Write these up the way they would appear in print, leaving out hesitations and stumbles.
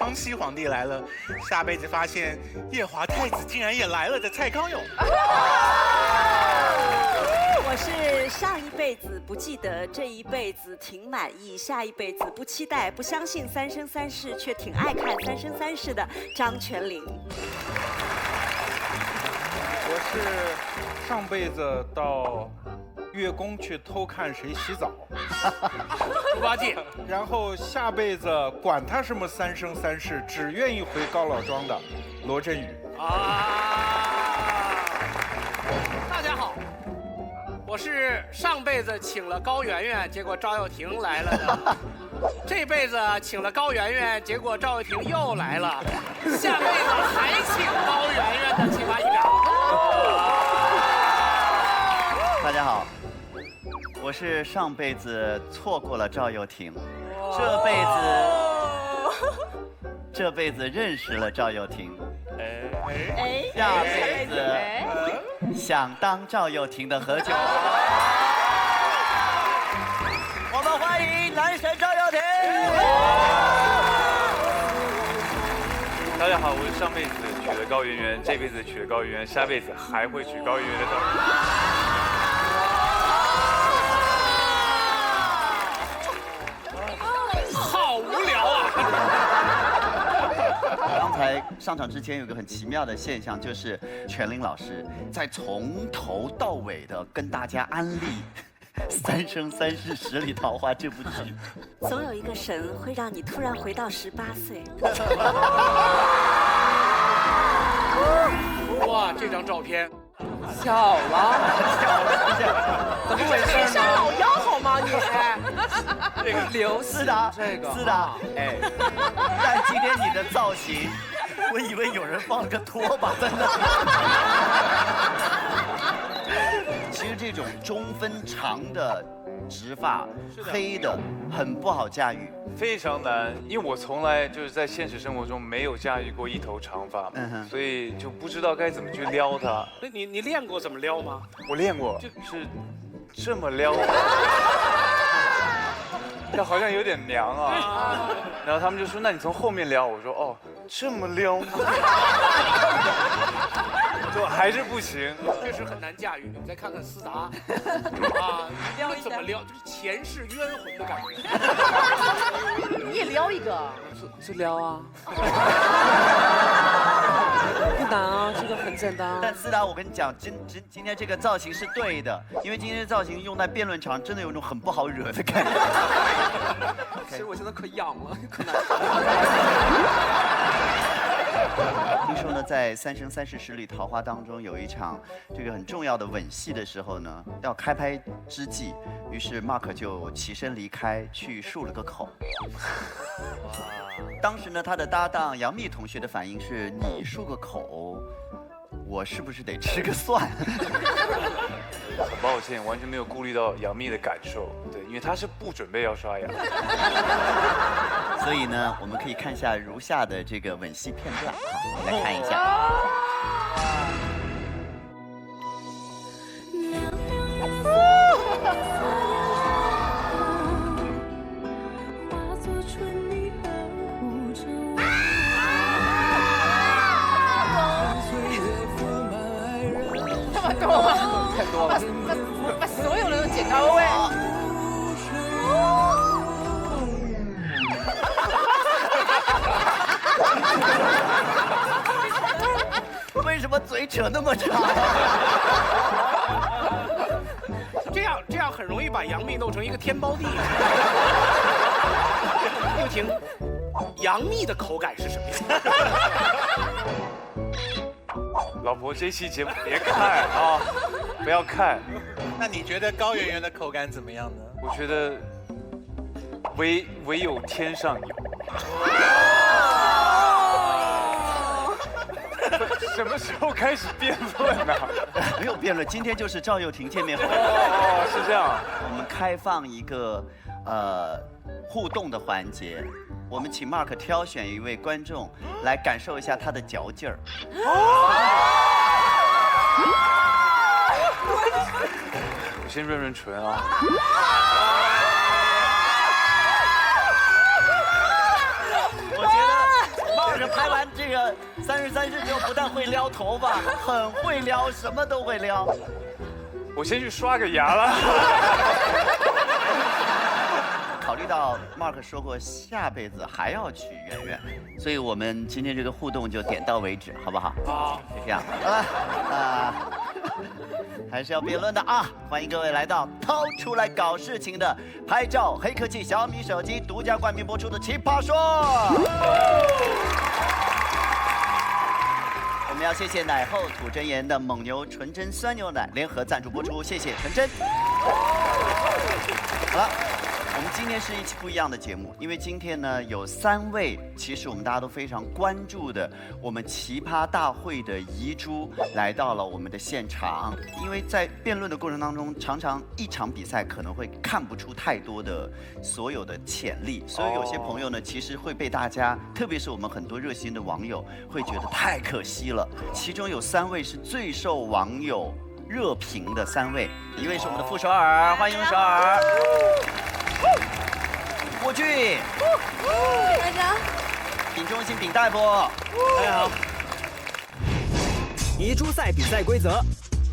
康熙皇帝来了，下辈子发现夜华太子竟然也来了的蔡康永。我是上一辈子不记得，这一辈子挺满意，下一辈子不期待，不相信三生三世，却挺爱看三生三世的张泉灵。我是上辈子到月宫去偷看谁洗澡，猪八戒，然后下辈子管他什么三生三世，只愿意回高老庄的罗振宇。大家好，我是上辈子请了高圆圆，结果赵又廷来了的。这辈子请了高圆圆，结果赵又廷又来了。下辈子还请高圆圆的奇葩一秒。大家好，我是上辈子错过了赵又廷，这辈子认识了赵又廷，下辈子想当赵又廷的何炅。我们欢迎男神赵又廷。大家好，我是上辈子娶了高圆圆，这辈子娶了高圆圆，下辈子还会娶高圆圆的赵又廷。好无聊啊！刚才上场之前有个很奇妙的现象，就是泉灵老师在从头到尾的跟大家安利《三生三世十里桃花》这部剧。总有一个神会让你突然回到18岁。哇，这张照片小了，怎么回事呢？上老腰好吗你？这个刘思达，这个思达，哎，但今天你的造型，我以为有人放了个拖把在那。其实这种中分长的直发，黑的很不好驾驭，非常难，因为我从来就是在现实生活中没有驾驭过一头长发嘛，所以就不知道该怎么去撩它。那你练过怎么撩吗？我练过，是这么撩，这好像有点娘啊。然后他们就说：“那你从后面撩。”我说：“哦，这么撩。”就还是不行，确实很难驾驭。你再看看思达，撩怎么撩，就是前世冤魂的感觉。你也撩一个，是撩啊，不难啊，这个很简单。但思达，我跟你讲，今天这个造型是对的，因为今天的造型用在辩论场，真的有一种很不好惹的感觉。其实我现在可痒了，可难听说呢，在《三生三世十里桃花》当中有一场这个很重要的吻戏的时候呢，要开拍之际，于是 Mark 就起身离开，去漱了个口。当时呢，他的搭档杨幂同学的反应是：你漱个口，我是不是得吃个蒜？很抱歉，完全没有顾虑到杨幂的感受。对，因为她是不准备要刷牙。所以呢，我们可以看一下如下的这个吻戏片段，好，来看一下。干嘛？太多了，把所有人都剪到位。为什么嘴扯那么长？这样很容易把杨幂弄成一个天包地。又廷，杨幂的口感是什么样？老婆，这期节目别看啊，不要看。那你觉得高圆圆的口感怎么样呢？我觉得唯有天上有。什么时候开始辩论呢？没有辩论，今天就是赵又廷见面会。哦，是这样。我们开放一个互动的环节，我们请 Mark 挑选一位观众来感受一下他的嚼劲儿。我先润润唇啊。我觉得个33世就不但会撩头发，很会撩，什么都会撩。我先去刷个牙了。考虑到 Mark 说过下辈子还要娶圆圆，所以我们今天这个互动就点到为止，好不好？好，就这样。好了，还是要辩论的啊！欢迎各位来到掏出来搞事情的拍照黑科技小米手机独家冠名播出的《奇葩说》。我们要谢谢奶后吐真言的蒙牛纯真酸牛奶联合赞助播出，谢谢纯真。好了。我们今天是一期不一样的节目，因为今天呢有3位，其实我们大家都非常关注的我们奇葩大会的遗珠来到了我们的现场。因为在辩论的过程当中，常常一场比赛可能会看不出太多的所有的潜力，所以有些朋友呢其实会被大家，特别是我们很多热心的网友会觉得太可惜了。其中有3位是最受网友热评的3位，一位是我们的傅首尔，欢迎首尔。郭俊，大家，丙中心丙大夫，大家好。遗珠赛比赛规则：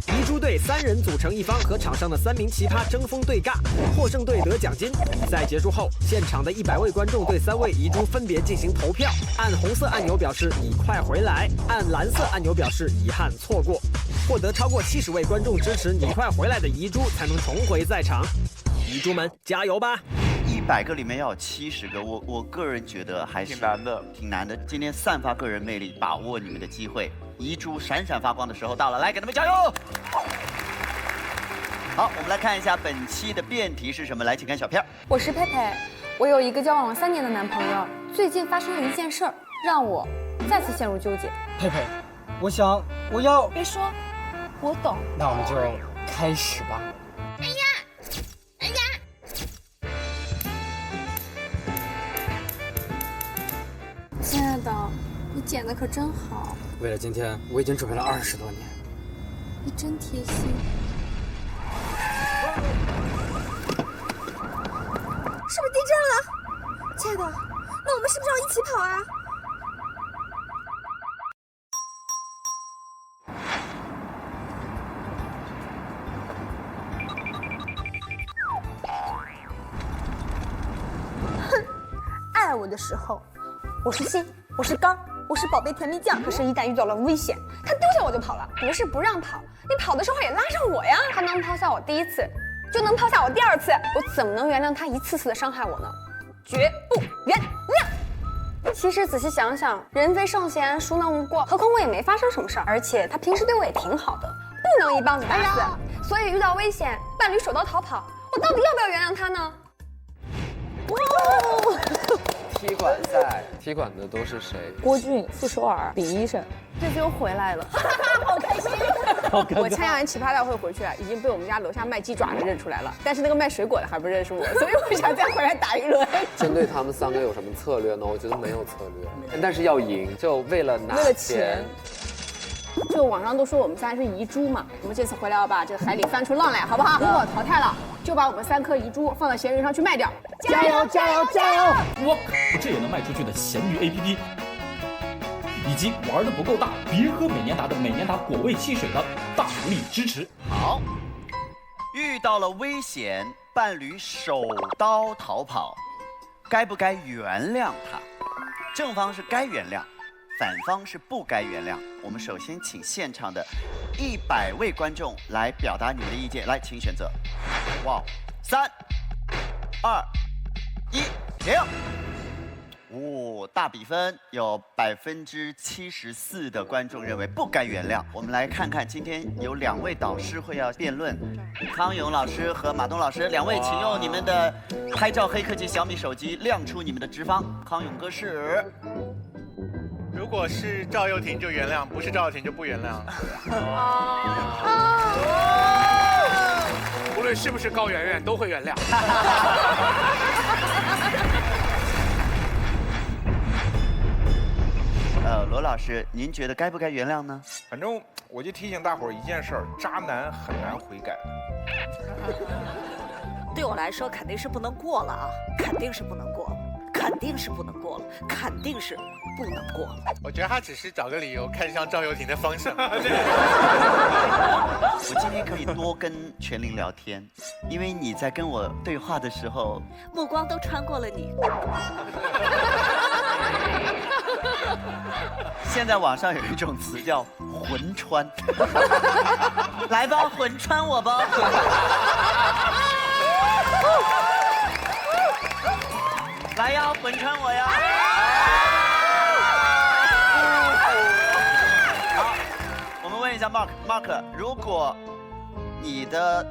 遗珠队3人组成一方，和场上的3名奇葩争锋对尬，获胜队得奖金。比赛结束后，现场的100位观众对3位遗珠分别进行投票，按红色按钮表示你快回来，按蓝色按钮表示遗憾错过。获得超过70位观众支持你快回来的遗珠，才能重回赛场。遗珠们加油吧！100个里面要有70个，我个人觉得还是挺难的。今天散发个人魅力，把握你们的机会，遗珠闪闪发光的时候到了，来给他们加油！好，我们来看一下本期的辩题是什么，来，请看小片。我是佩佩，我有一个交往了3年的男朋友，最近发生了一件事儿，让我再次陷入纠结。佩佩，我要……别说，我懂。那我们就开始吧。亲爱的，你剪的可真好。为了今天，我已经准备了20多年。你真贴心。是不是地震了？亲爱的，那我们是不是要一起跑啊？哼，爱我的时候。我是心，我是肝，我是宝贝甜蜜酱。可是，一旦遇到了危险，他丢下我就跑了。不是不让跑，你跑的时候也拉上我呀。他能抛下我第1次，就能抛下我第2次。我怎么能原谅他一次次的伤害我呢？绝不原谅。其实仔细想想，人非圣贤，孰能无过？何况我也没发生什么事儿，而且他平时对我也挺好的，不能一棒子打死。所以遇到危险，伴侣手刀逃跑，我到底要不要原谅他呢？踢馆赛，踢馆的都是谁？郭俊、傅首尔、丙医生，这次又回来了，好开心！我参加完奇葩大会回去啊，已经被我们家楼下卖鸡爪的认出来了，但是那个卖水果的还不认识我，所以我想再回来打一轮。针对他们3个有什么策略呢？我觉得没有策略，但是要赢，就为了拿钱。就网上都说我们3是遗珠嘛，我们这次回来要把这个海里翻出浪来，好不好？如果淘汰了，就把我们3颗遗珠放到闲鱼上去卖掉。加油加油加油！我这也能卖出去的闲鱼 APP， 以及玩的不够大，别喝美年达的美年达果味汽水的大力支持。好，遇到了危险，伴侣手刀逃跑，该不该原谅他？正方是该原谅，反方是不该原谅。我们首先请现场的100位观众来表达你们的意见，来，请选择。哇，3、2、1，停。大比分有74%的观众认为不该原谅。我们来看看，今天有2位导师会要辩论，康永老师和马东老师，2位请用你们的拍照黑科技小米手机亮出你们的直方。康永哥是。如果是赵又廷就原谅，不是赵又廷就不原谅。无论是不是高圆圆，都会原谅。罗老师，您觉得该不该原谅呢？反正我就提醒大伙儿一件事儿：渣男很难悔改。对我来说肯定是不能过了啊，肯定是不能过。肯定是不能过了，肯定是不能过了。我觉得他只是找个理由看向赵又廷的方向。我今天可以多跟全玲聊天，因为你在跟我对话的时候，目光都穿过了你。现在网上有一种词叫魂穿，来吧，魂穿我吧。来呀，魂穿我呀！好，我们问一下 Mark， 如果你的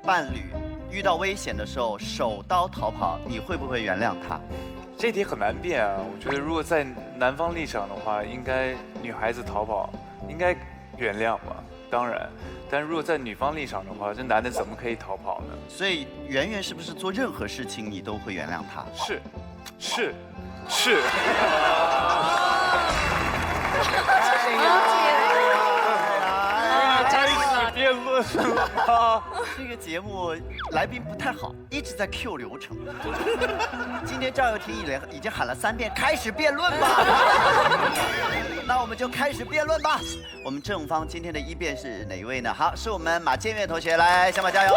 伴侣遇到危险的时候手刀逃跑，你会不会原谅他？这题很难辩啊。我觉得如果在男方立场的话，应该女孩子逃跑应该原谅吧，当然。但如果在女方立场的话，这男的怎么可以逃跑呢？所以圆圆是不是做任何事情你都会原谅他？是。开始辩论了。这个节目来宾不太好，一直在 Q 流程。今天赵又廷已经喊了3遍，开始辩论吧。那我们就开始辩论吧。我们正方今天的一辩是哪一位呢？好，是我们马建岳同学，来，小马加油。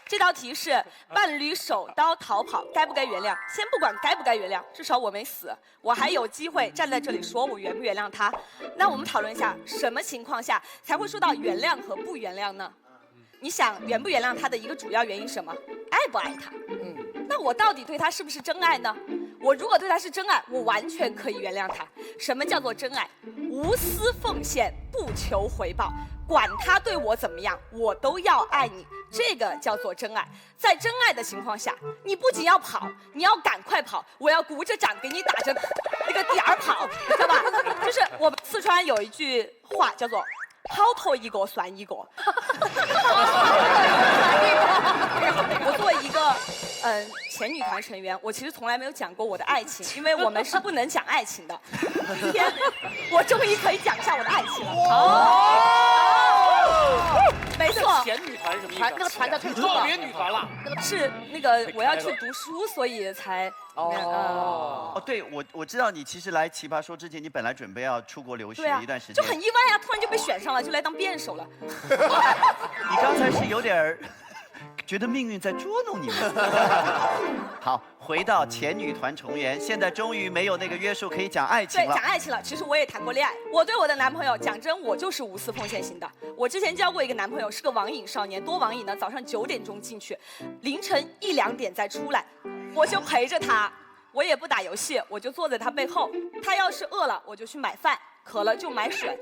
这道题是伴侣手刀逃跑，该不该原谅？先不管该不该原谅，至少我没死，我还有机会站在这里说我原不原谅他。那我们讨论一下，什么情况下才会说到原谅和不原谅呢？你想原不原谅他的一个主要原因是什么？爱不爱他？那我到底对他是不是真爱呢？我如果对他是真爱，我完全可以原谅他。什么叫做真爱？无私奉献，不求回报，管他对我怎么样，我都要爱你。这个叫做真爱。在真爱的情况下，你不仅要跑，你要赶快跑，我要鼓着掌给你打着那个点儿跑，知道吧？就是我四川有一句话叫做“好拖一个算一个”。我作为一个前女团成员，我其实从来没有讲过我的爱情，因为我们是不能讲爱情的。今天我终于可以讲一下我的爱情了。没错，前女团是什么意思？那个团叫退出特别女团了。是那个我要去读书，所以才对，我知道你其实来奇葩说之前，你本来准备要出国留学一段时间，就很意外啊，突然就被选上了，就来当辩手了。你刚才是有点觉得命运在捉弄你们。好，回到前女团成员，现在终于没有那个约束可以讲爱情了。对，讲爱情了。其实我也谈过恋爱，我对我的男朋友讲真，我就是无私奉献型的。我之前交过一个男朋友，是个网瘾少年，多网瘾呢，早上9点钟进去，凌晨1、2点再出来，我就陪着他，我也不打游戏，我就坐在他背后，他要是饿了，我就去买饭，渴了就买水。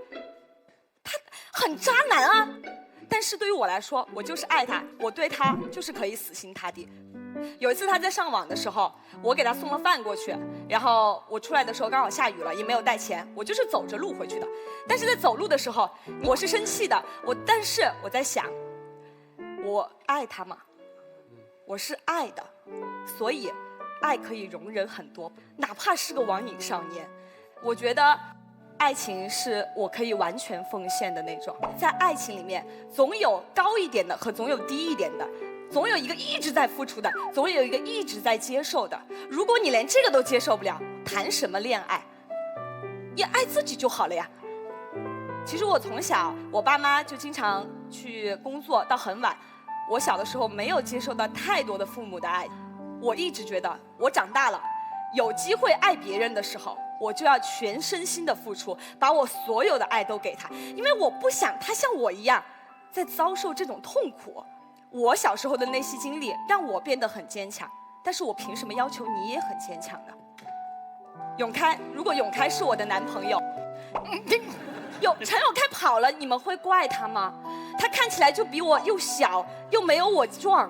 他很渣男啊。但是对于我来说，我就是爱他，我对他就是可以死心塌地。有一次他在上网的时候，我给他送了饭过去，然后我出来的时候刚好下雨了，也没有带钱，我就是走着路回去的。但是在走路的时候，我是生气的，但是我在想，我爱他吗？我是爱的，所以爱可以容忍很多，哪怕是个网瘾少年，我觉得爱情是我可以完全奉献的那种。在爱情里面，总有高一点的和总有低一点的，总有一个一直在付出的，总有一个一直在接受的。如果你连这个都接受不了，谈什么恋爱？也爱自己就好了呀。其实我从小，我爸妈就经常去工作到很晚，我小的时候没有接受到太多的父母的爱。我一直觉得，我长大了，有机会爱别人的时候，我就要全身心的付出，把我所有的爱都给他，因为我不想他像我一样，在遭受这种痛苦。我小时候的那些经历让我变得很坚强，但是我凭什么要求你也很坚强呢？永开，如果永开是我的男朋友，陈永开跑了，你们会怪他吗？他看起来就比我又小，又没有我壮。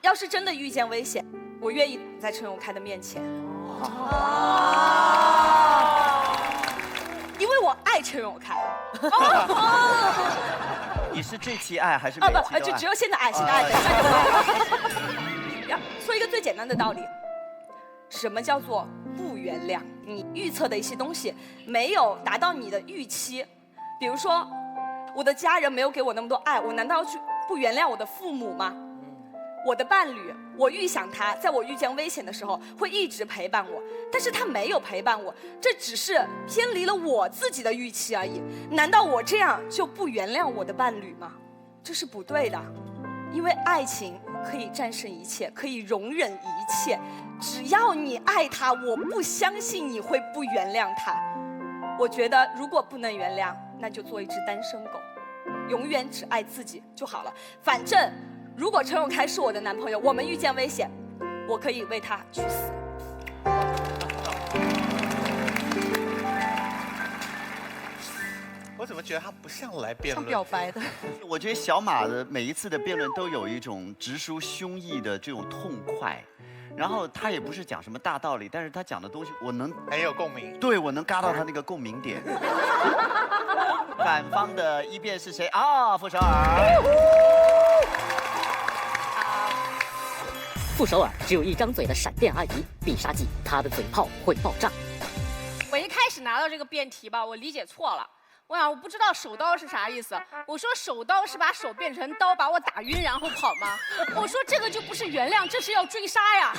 要是真的遇见危险，我愿意在陈永开的面前。因为我爱陈永开。你是这期爱还是每期都爱？就只有现在爱，现在爱。说一个最简单的道理，什么叫做不原谅？你预测的一些东西没有达到你的预期，比如说我的家人没有给我那么多爱，我难道要去不原谅我的父母吗？我的伴侣，我预想他在我遇见危险的时候会一直陪伴我，但是他没有陪伴我，这只是偏离了我自己的预期而已。难道我这样就不原谅我的伴侣吗？这是不对的，因为爱情可以战胜一切，可以容忍一切。只要你爱他，我不相信你会不原谅他。我觉得如果不能原谅，那就做一只单身狗，永远只爱自己就好了。反正如果陈永开是我的男朋友，我们遇见危险，我可以为他去死。我怎么觉得他不像来辩论？像表白的。我觉得小马的每一次的辩论都有一种直抒胸臆的这种痛快，然后他也不是讲什么大道理，但是他讲的东西我能很有共鸣。对，我能嘎到他那个共鸣点。反方的一辩是谁啊？傅首尔。傅首尔只有一张嘴的闪电阿姨，必杀技，她的嘴炮会爆炸。我一开始拿到这个辩题吧，我理解错了。我想我不知道手刀是啥意思。我说手刀是把手变成刀，把我打晕然后跑吗？我说这个就不是原谅，这是要追杀呀。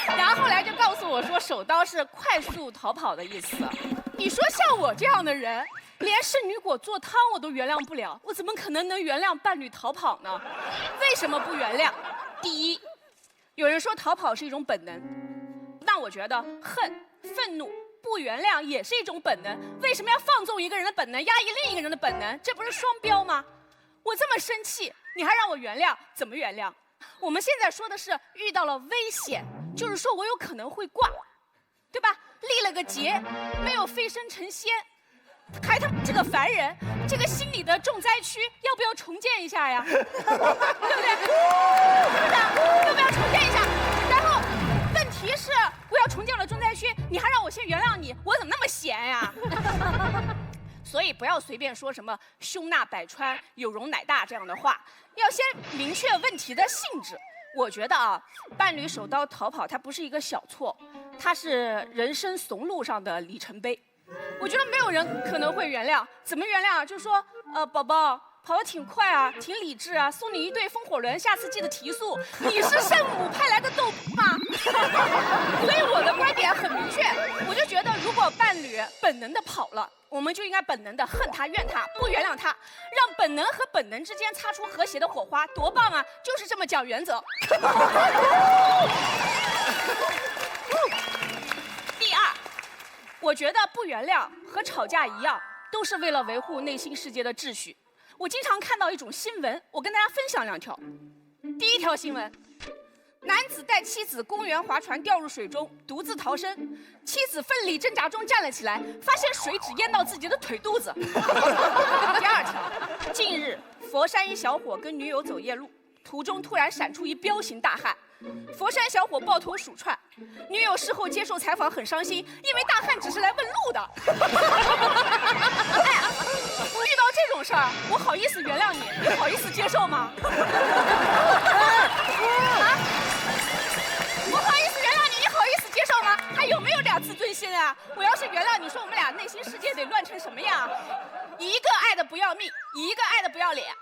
然后后来就告诉我说手刀是快速逃跑的意思。你说像我这样的人，连圣女果做汤我都原谅不了，我怎么可能原谅伴侣逃跑呢？为什么不原谅？第一，有人说逃跑是一种本能，那我觉得恨、愤怒、不原谅也是一种本能。为什么要放纵一个人的本能，压抑另一个人的本能？这不是双标吗？我这么生气，你还让我原谅，怎么原谅？我们现在说的是遇到了危险，就是说我有可能会挂，对吧？立了个劫，没有飞升成仙，还他这个凡人，这个心理的重灾区要不要重建一下呀？对不对？要不要重建一下？然后问题是，我要重建了重灾区，你还让我先原谅你，我怎么那么闲呀？所以不要随便说什么胸纳百川，有容乃大这样的话，要先明确问题的性质。我觉得啊，伴侣手刀逃跑，它不是一个小错，它是人生怂路上的里程碑。我觉得没有人可能会原谅，怎么原谅啊？就说宝宝跑得挺快啊，挺理智啊，送你一对风火轮，下次记得提速。你是圣母派来的豆腐吗？所以我的观点很明确，我就觉得如果伴侣本能的跑了，我们就应该本能的恨他、怨他、不原谅他，让本能和本能之间擦出和谐的火花，多棒啊！就是这么讲原则。第二，我觉得不原谅和吵架一样，都是为了维护内心世界的秩序。我经常看到一种新闻，我跟大家分享2条。第一条新闻，男子带妻子公园划船掉入水中，独自逃生，妻子奋力挣扎中站了起来，发现水只淹到自己的腿肚子。第二条，近日佛山一小伙跟女友走夜路，途中突然闪出一彪形大汉，佛山小伙抱头鼠窜，女友事后接受采访很伤心，因为大汉只是来问路的。哎，遇到这种事儿，我好意思原谅你，你好意思接受吗？我好意思原谅你，你好意思接受吗？还有没有2自尊心啊？我要是原谅你，说我们俩内心世界得乱成什么样？一个爱的不要命，一个爱的不要脸。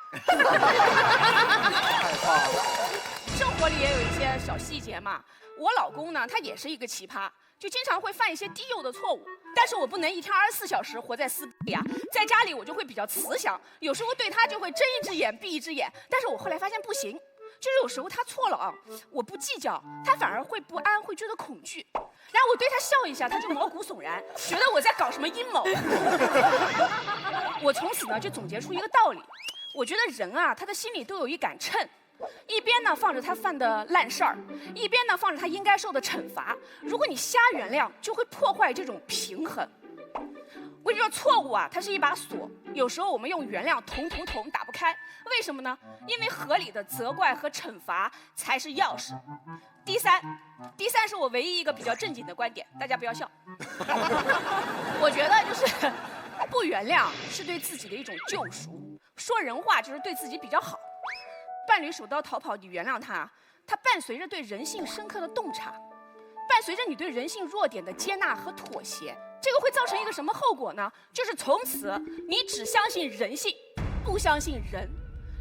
生活里也有一些小细节嘛。我老公呢，他也是一个奇葩，就经常会犯一些低幼的错误。但是我不能一天24小时活在私里啊，在家里我就会比较慈祥，有时候对他就会睁一只眼闭一只眼。但是我后来发现不行，就是有时候他错了啊，我不计较，他反而会不安，会觉得恐惧。然后我对他笑一下，他就毛骨悚然，觉得我在搞什么阴谋。我从此呢就总结出一个道理，我觉得人啊，他的心里都有一杆秤，一边呢放着他犯的烂事儿，一边呢放着他应该受的惩罚。如果你瞎原谅，就会破坏这种平衡。我跟你说，错误啊，它是一把锁，有时候我们用原谅捅打不开，为什么呢？因为合理的责怪和惩罚才是钥匙。第三是我唯一一个比较正经的观点，大家不要笑。我觉得就是不原谅是对自己的一种救赎，说人话就是对自己比较好。伴侣手刀逃跑，你原谅他，它伴随着对人性深刻的洞察，伴随着你对人性弱点的接纳和妥协。这个会造成一个什么后果呢？就是从此你只相信人性，不相信人。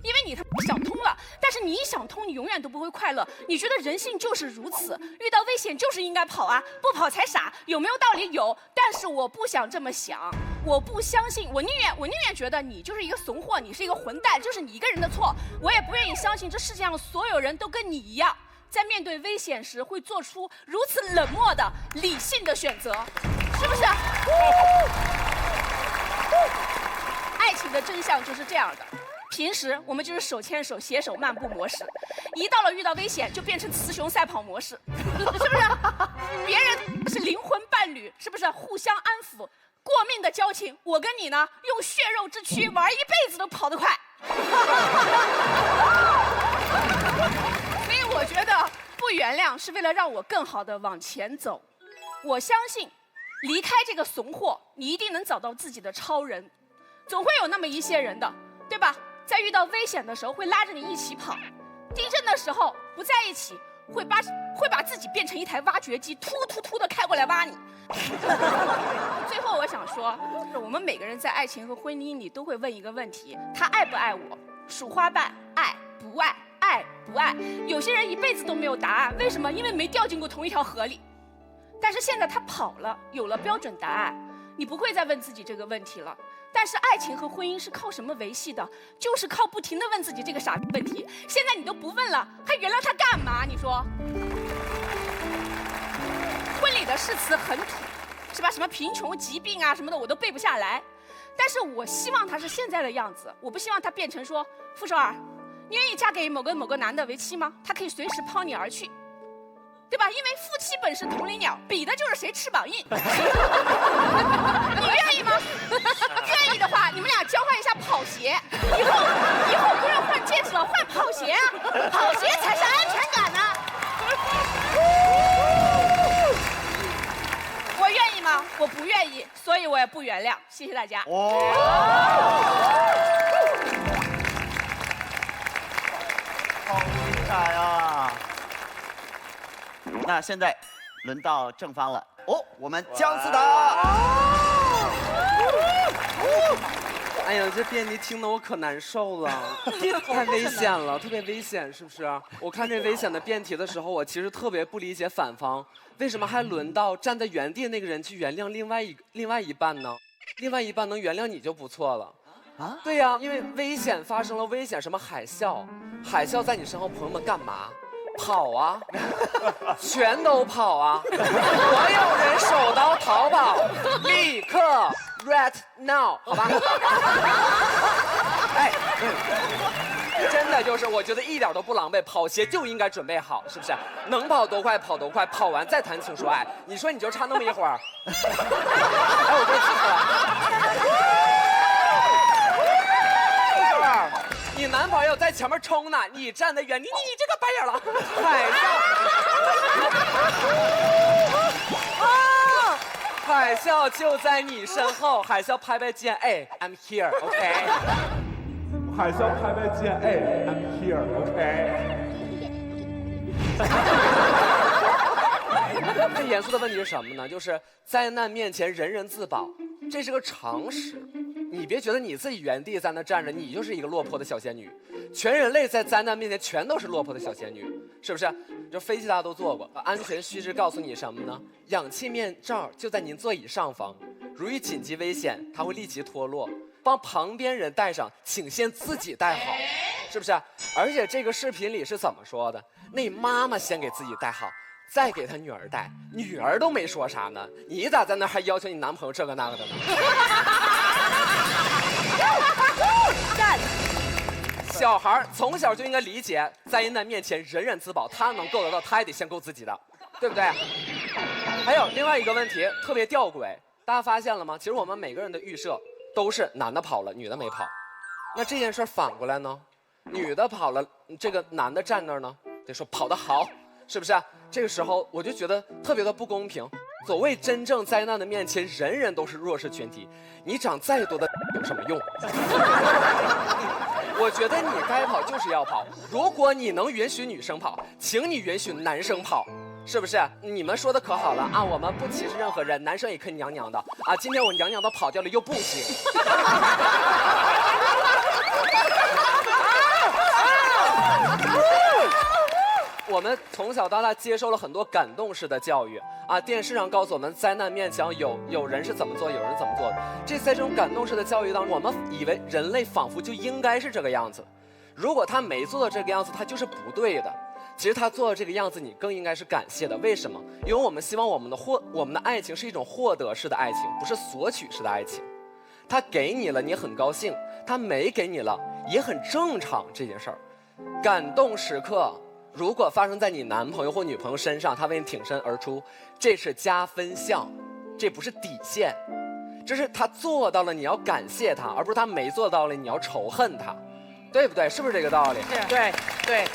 因为你想通了。但是你一想通，你永远都不会快乐。你觉得人性就是如此，遇到危险就是应该跑啊，不跑才傻，有没有道理？有，但是我不想这么想，我不相信，我宁愿觉得你就是一个怂货，你是一个混蛋，就是你一个人的错。我也不愿意相信这世界上所有人都跟你一样，在面对危险时会做出如此冷漠的理性的选择，是不是？爱情的真相就是这样的。平时我们就是手牵手、携手漫步模式，一到了遇到危险就变成雌雄赛跑模式，是不是？别人是灵魂伴侣，是不是互相安抚？过命的交情，我跟你呢，用血肉之躯玩一辈子都跑得快。所以我觉得不原谅是为了让我更好的往前走。我相信，离开这个怂货，你一定能找到自己的超人。总会有那么一些人的，对吧？在遇到危险的时候会拉着你一起跑，地震的时候不在一起，会把自己变成一台挖掘机，突突突的开过来挖你。最后我想说，我们每个人在爱情和婚姻里都会问一个问题：他爱不爱我？数花瓣，爱不爱？爱不爱？有些人一辈子都没有答案，为什么？因为没掉进过同一条河里。但是现在他跑了，有了标准答案，你不会再问自己这个问题了。但是爱情和婚姻是靠什么维系的？就是靠不停地问自己这个傻问题。现在你都不问了，还原谅他干嘛？你说？婚礼的誓词很土，是吧？什么贫穷、疾病啊什么的，我都背不下来。但是我希望他是现在的样子，我不希望他变成说，傅首尔，你愿意嫁给某个男的为妻吗？他可以随时抛你而去。对吧？因为夫妻本是同林鸟，比的就是谁翅膀硬。你愿意吗？愿意的话，你们俩交换一下跑鞋，以后不用换戒指了，换跑鞋啊！跑鞋才是安全感呢。我愿意吗？我不愿意，所以我也不原谅。谢谢大家。好精彩啊！那现在轮到正方了哦，我们姜思达。哎呀，这辩题听得我可难受了，太危险了，特别危险，是不是？我看这危险的辩题的时候，我其实特别不理解反方为什么还轮到站在原地那个人去原谅另外一半呢？另外一半能原谅你就不错了。啊？对呀，因为危险发生了，危险什么海啸，海啸在你身后，朋友们干嘛？跑啊，全都跑啊！所有人手刀逃跑，立刻 right now， 好吧？哎，真的就是，我觉得一点都不狼狈，跑鞋就应该准备好，是不是？能跑多快跑多快，跑完再谈情说爱。你说你就差那么一会儿，哎，我就记得了。你男朋友在前面冲呢，你站在原地，你这个白眼狼，海啸就在你身后，海啸拍拍肩，哎 ，I'm here，OK。海啸拍拍肩，哎 ，I'm here，OK。最严肃的问题是什么呢？就是灾难面前人人自保，这是个常识。你别觉得你自己原地在那站着，你就是一个落魄的小仙女。全人类在灾难面前全都是落魄的小仙女，是不是？这飞机大家都坐过，安全须知告诉你什么呢？氧气面罩就在您座椅上方，如遇紧急危险，它会立即脱落。帮旁边人戴上，请先自己戴好，是不是？而且这个视频里是怎么说的？那妈妈先给自己戴好，再给她女儿戴，女儿都没说啥呢，你咋在那还要求你男朋友这个那个的呢？赞！小孩从小就应该理解，灾难面前人人自保，他能够得到，他也得先够自己的，对不对？还有另外一个问题，特别吊诡，大家发现了吗？其实我们每个人的预设都是男的跑了，女的没跑。那这件事反过来呢？女的跑了，这个男的站那儿呢，得说跑得好，是不是？这个时候我就觉得特别的不公平。所谓真正灾难的面前，人人都是弱势群体，你长再多的有什么用？我觉得你该跑就是要跑，如果你能允许女生跑，请你允许男生跑，是不是？你们说的可好了啊，我们不歧视任何人，男生也可以娘娘的啊。今天我娘娘都跑掉了，又不行。我们从小到大接受了很多感动式的教育啊，电视上告诉我们灾难面前有人是怎么做，有人怎么做的。在这种感动式的教育当中，我们以为人类仿佛就应该是这个样子，如果他没做到这个样子，他就是不对的。其实他做到这个样子，你更应该是感谢的。为什么？因为我们希望我们的爱情是一种获得式的爱情，不是索取式的爱情。他给你了，你很高兴；他没给你了，也很正常。这件事儿，感动时刻。如果发生在你男朋友或女朋友身上，他为你挺身而出，这是加分项，这不是底线，这是他做到了，你要感谢他，而不是他没做到了，你要仇恨他，对不对？是不是这个道理？对对。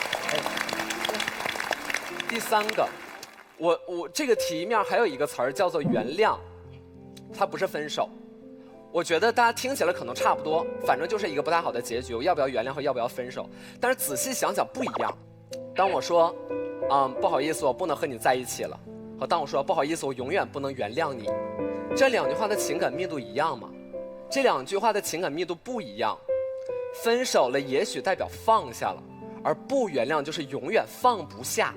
第三个，我这个题面还有一个词儿叫做原谅，它不是分手。我觉得大家听起来可能差不多，反正就是一个不太好的结局，我要不要原谅和要不要分手？但是仔细想想不一样。当我说，不好意思，我不能和你在一起了，和当我说不好意思，我永远不能原谅你，这两句话的情感密度一样吗？这两句话的情感密度不一样。分手了也许代表放下了，而不原谅就是永远放不下。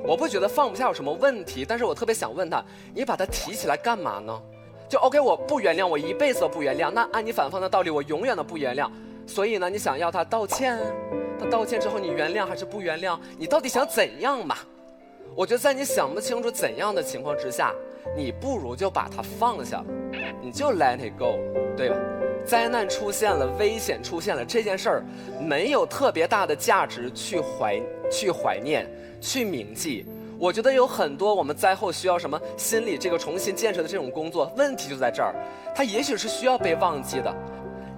我不觉得放不下有什么问题，但是我特别想问他，你把它提起来干嘛呢？就 OK， 我不原谅，我一辈子都不原谅，那按你反方的道理，我永远都不原谅。所以呢，你想要他道歉，他道歉之后你原谅还是不原谅？你到底想怎样嘛？我觉得在你想不清楚怎样的情况之下，你不如就把它放下了，你就 let it go， 对吧？灾难出现了，危险出现了，这件事儿没有特别大的价值去怀念、去铭记。我觉得有很多我们灾后需要什么心理这个重新建设的这种工作，问题就在这儿，它也许是需要被忘记的。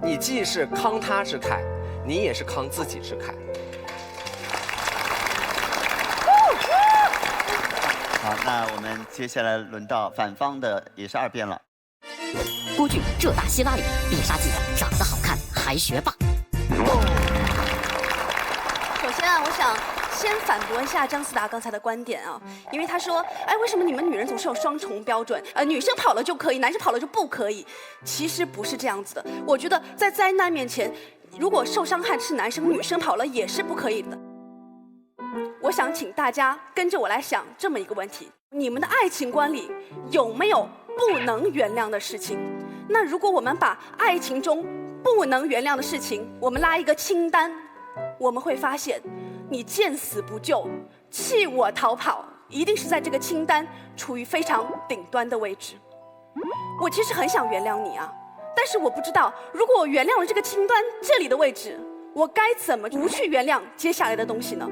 你既是慷他之慨，你也是慷自己之慨。好，那我们接下来轮到反方的，也是2辩了。郭巨这大希拉里，必杀技长得好看还学霸。首先啊，我想先反驳一下张思达刚才的观点啊，因为他说，哎，为什么你们女人总是有双重标准？女生跑了就可以，男生跑了就不可以？其实不是这样子的。我觉得在灾难面前，如果受伤害是男生，女生跑了也是不可以的。我想请大家跟着我来想这么一个问题：你们的爱情观里有没有不能原谅的事情？那如果我们把爱情中不能原谅的事情，我们拉一个清单，我们会发现，你见死不救、弃我逃跑，一定是在这个清单处于非常顶端的位置。我其实很想原谅你啊，但是我不知道，如果我原谅了这个清单这里的位置，我该怎么不去原谅接下来的东西呢？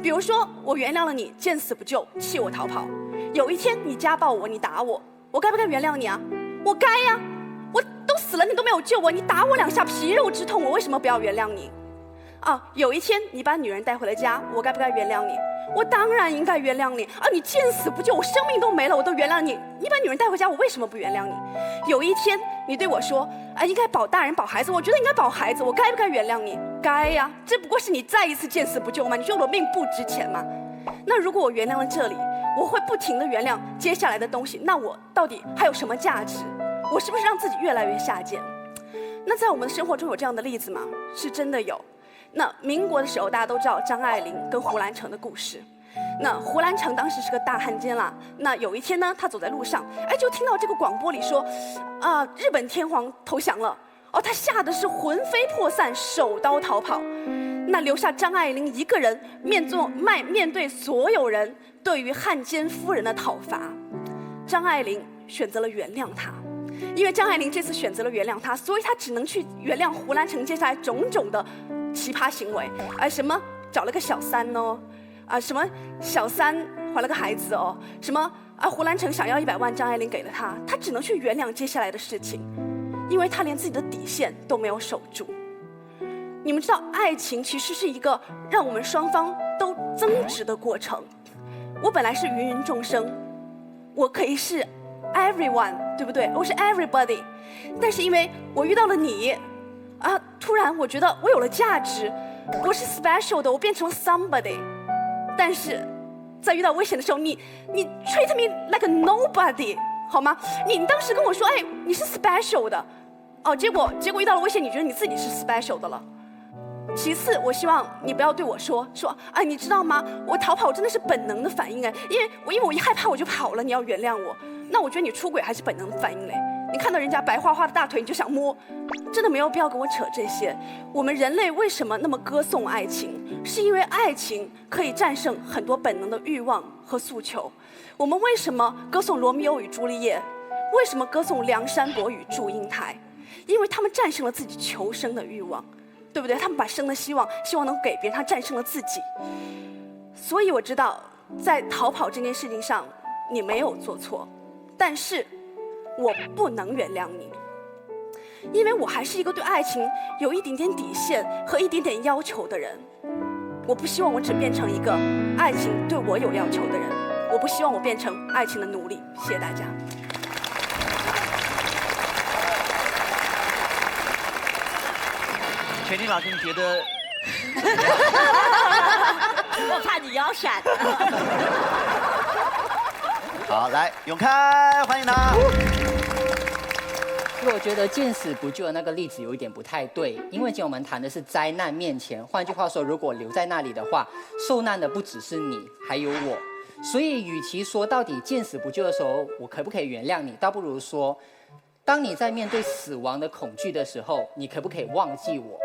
比如说，我原谅了你见死不救、弃我逃跑，有一天你家暴我、你打我，我该不该原谅你啊？我该呀，我都死了你都没有救我，你打我2下皮肉之痛，我为什么不要原谅你？啊，有一天你把女人带回了家，我该不该原谅你？我当然应该原谅你啊！你见死不救，我生命都没了，我都原谅你。你把女人带回家，我为什么不原谅你？有一天你对我说，啊，应该保大人保孩子，我觉得应该保孩子，我该不该原谅你？该呀，这不过是你再一次见死不救吗？你觉得我命不值钱吗？那如果我原谅了这里，我会不停地原谅接下来的东西，那我到底还有什么价值？我是不是让自己越来越下贱？那在我们的生活中有这样的例子吗？是真的有。那民国的时候，大家都知道张爱玲跟胡兰成的故事。那胡兰成当时是个大汉奸啦。那有一天呢，他走在路上，哎，就听到这个广播里说，日本天皇投降了。哦，他吓得是魂飞魄散，手刀逃跑。那留下张爱玲一个人面对所有人对于汉奸夫人的讨伐。张爱玲选择了原谅他。因为张爱玲这次选择了原谅他，所以他只能去原谅胡兰成接下来种种的奇葩行为，什么找了个小三哦，什么小三怀了个孩子哦，什么胡兰成想要100万，张爱玲给了他，他只能去原谅接下来的事情，因为他连自己的底线都没有守住。你们知道，爱情其实是一个让我们双方都增值的过程。我本来是芸芸众生，我可以是 everyone， 对不对？我是 everybody， 但是因为我遇到了你。突然我觉得我有了价值，我是 special 的，我变成了 somebody。但是，在遇到危险的时候，你 treat me like a nobody， 好吗？你当时跟我说，哎，你是 special 的，哦，结果遇到了危险，你觉得你自己是 special 的了。其次，我希望你不要对我说，哎，你知道吗？我逃跑真的是本能的反应哎，因为我一害怕我就跑了，你要原谅我。那我觉得你出轨还是本能的反应嘞。你看到人家白花花的大腿你就想摸，真的没有必要跟我扯这些。我们人类为什么那么歌颂爱情？是因为爱情可以战胜很多本能的欲望和诉求。我们为什么歌颂罗密欧与朱丽叶？为什么歌颂梁山伯与祝英台？因为他们战胜了自己求生的欲望，对不对？他们把生的希望能给别人，他战胜了自己。所以我知道，在逃跑这件事情上，你没有做错，但是我不能原谅你，因为我还是一个对爱情有一点点底线和一点点要求的人。我不希望我只变成一个爱情对我有要求的人，我不希望我变成爱情的奴隶。谢谢大家。全婷老师，你觉得？我怕你腰闪。好，来，永开，欢迎他。我觉得见死不救的那个例子有一点不太对，因为今天我们谈的是灾难面前，换句话说，如果留在那里的话，受难的不只是你，还有我。所以，与其说到底见死不救的时候，我可不可以原谅你，倒不如说，当你在面对死亡的恐惧的时候，你可不可以忘记我？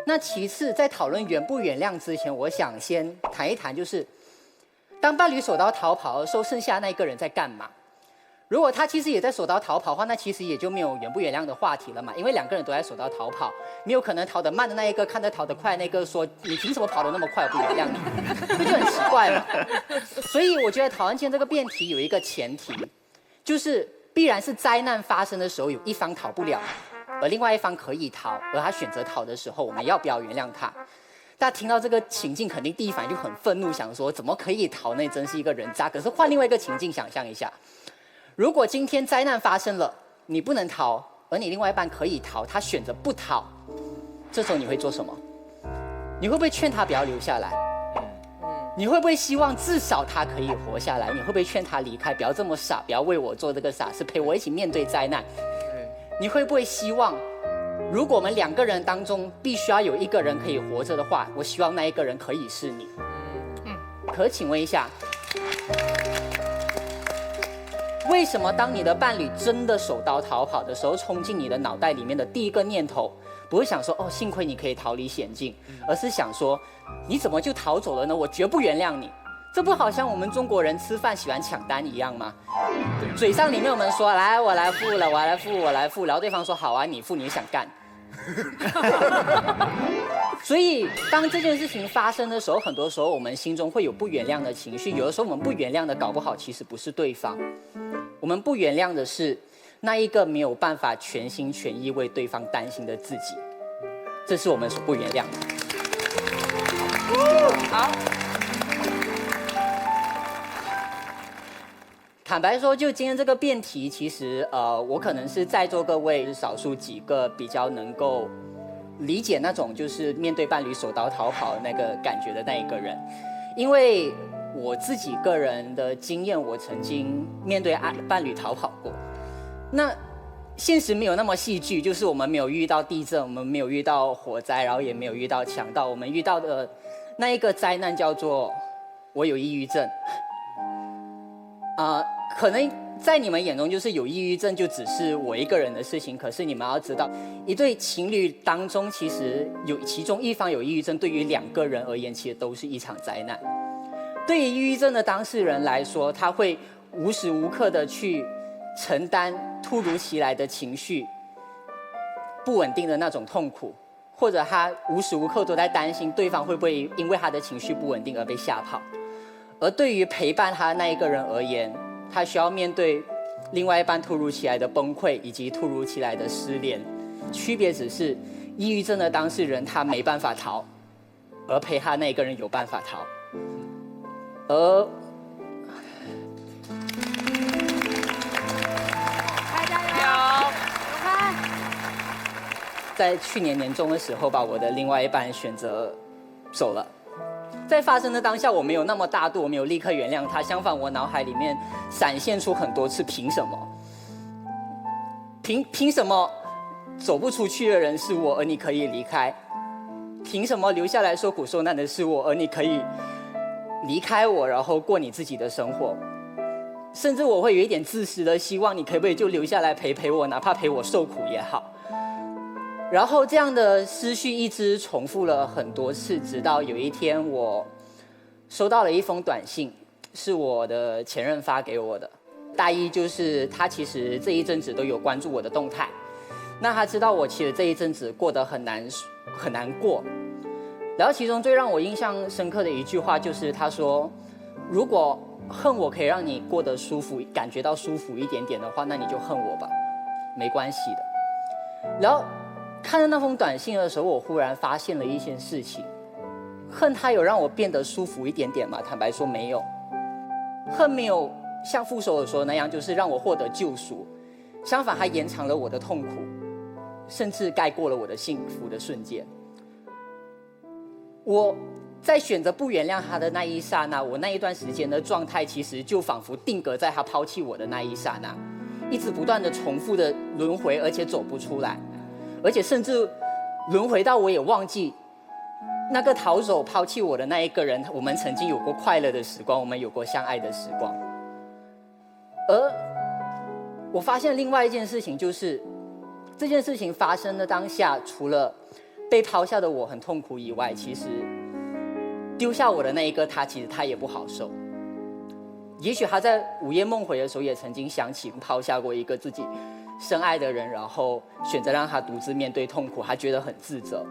那其次，在讨论原不原谅之前，我想先谈一谈，就是当伴侣手刀逃跑的时候，剩下那一个人在干嘛？如果他其实也在手刀逃跑的话，那其实也就没有原不原谅的话题了嘛，因为两个人都在手刀逃跑，没有可能逃得慢的那一个看着逃得快的那个说你凭什么跑得那么快，我不原谅你，这就很奇怪了。所以我觉得讨论今天这个辩题有一个前提，就是必然是灾难发生的时候有一方逃不了，而另外一方可以逃，而他选择逃的时候，我们要不要原谅他？大家听到这个情境，肯定第一反应就很愤怒，想说怎么可以逃？那真是一个人渣。可是换另外一个情境想象一下，如果今天灾难发生了，你不能逃，而你另外一半可以逃，他选择不逃，这时候你会做什么？你会不会劝他不要留下来？你会不会希望至少他可以活下来？你会不会劝他离开，不要这么傻，不要为我做这个傻事，陪我一起面对灾难？你会不会希望，如果我们两个人当中必须要有一个人可以活着的话，我希望那一个人可以是你？可请问一下，为什么当你的伴侣真的手刀逃跑的时候，冲进你的脑袋里面的第一个念头，不会想说哦，幸亏你可以逃离险境，而是想说，你怎么就逃走了呢？我绝不原谅你。这不好像我们中国人吃饭喜欢抢单一样吗？嘴上里面我们说来我来付了，我来付，我来付，然后对方说好啊，你付，你想干。所以当这件事情发生的时候，很多时候我们心中会有不原谅的情绪，有的时候我们不原谅的搞不好其实不是对方，我们不原谅的是那一个没有办法全心全意为对方担心的自己，这是我们所不原谅的。好。坦白说，就今天这个辩题，其实我可能是在座各位少数几个比较能够理解那种就是面对伴侣手刀逃跑的那个感觉的那一个人，因为我自己个人的经验，我曾经面对伴侣逃跑过。那现实没有那么戏剧，就是我们没有遇到地震，我们没有遇到火灾，然后也没有遇到强盗，我们遇到的那一个灾难叫做我有抑郁症。可能在你们眼中就是有抑郁症就只是我一个人的事情，可是你们要知道，一对情侣当中其实有其中一方有抑郁症，对于两个人而言其实都是一场灾难。对于抑郁症的当事人来说，他会无时无刻的去承担突如其来的情绪不稳定的那种痛苦，或者他无时无刻都在担心对方会不会因为他的情绪不稳定而被吓跑。而对于陪伴他的那一个人而言，他需要面对另外一半突如其来的崩溃以及突如其来的失联，区别只是抑郁症的当事人他没办法逃，而陪他那一个人有办法逃。而在去年年中的时候吧，我的另外一半选择走了。在发生的当下，我没有那么大度，我没有立刻原谅他。相反，我脑海里面闪现出很多次凭什么？凭什么走不出去的人是我，而你可以离开？凭什么留下来受苦受难的是我，而你可以离开我，然后过你自己的生活？甚至我会有一点自私的希望，你可不可以就留下来陪我，哪怕陪我受苦也好。然后这样的思绪一直重复了很多次，直到有一天我收到了一封短信，是我的前任发给我的。大意就是他其实这一阵子都有关注我的动态，那他知道我其实这一阵子过得很难过。然后其中最让我印象深刻的一句话就是他说，如果恨我可以让你过得舒服，感觉到舒服一点点的话，那你就恨我吧，没关系的。然后看到那封短信的时候，我忽然发现了一件事情，恨他有让我变得舒服一点点吗？坦白说没有，恨没有像副手说的那样，就是让我获得救赎，相反还延长了我的痛苦，甚至盖过了我的幸福的瞬间。我在选择不原谅他的那一刹那，我那一段时间的状态其实就仿佛定格在他抛弃我的那一刹那，一直不断的重复的轮回，而且走不出来，而且甚至轮回到我也忘记那个逃走抛弃我的那一个人，我们曾经有过快乐的时光，我们有过相爱的时光。而我发现另外一件事情就是，这件事情发生的当下，除了被抛下的我很痛苦以外，其实丢下我的那一个他，其实他也不好受。也许他在午夜梦回的时候，也曾经想起抛下过一个自己深爱的人，然后选择让他独自面对痛苦，他觉得很自责。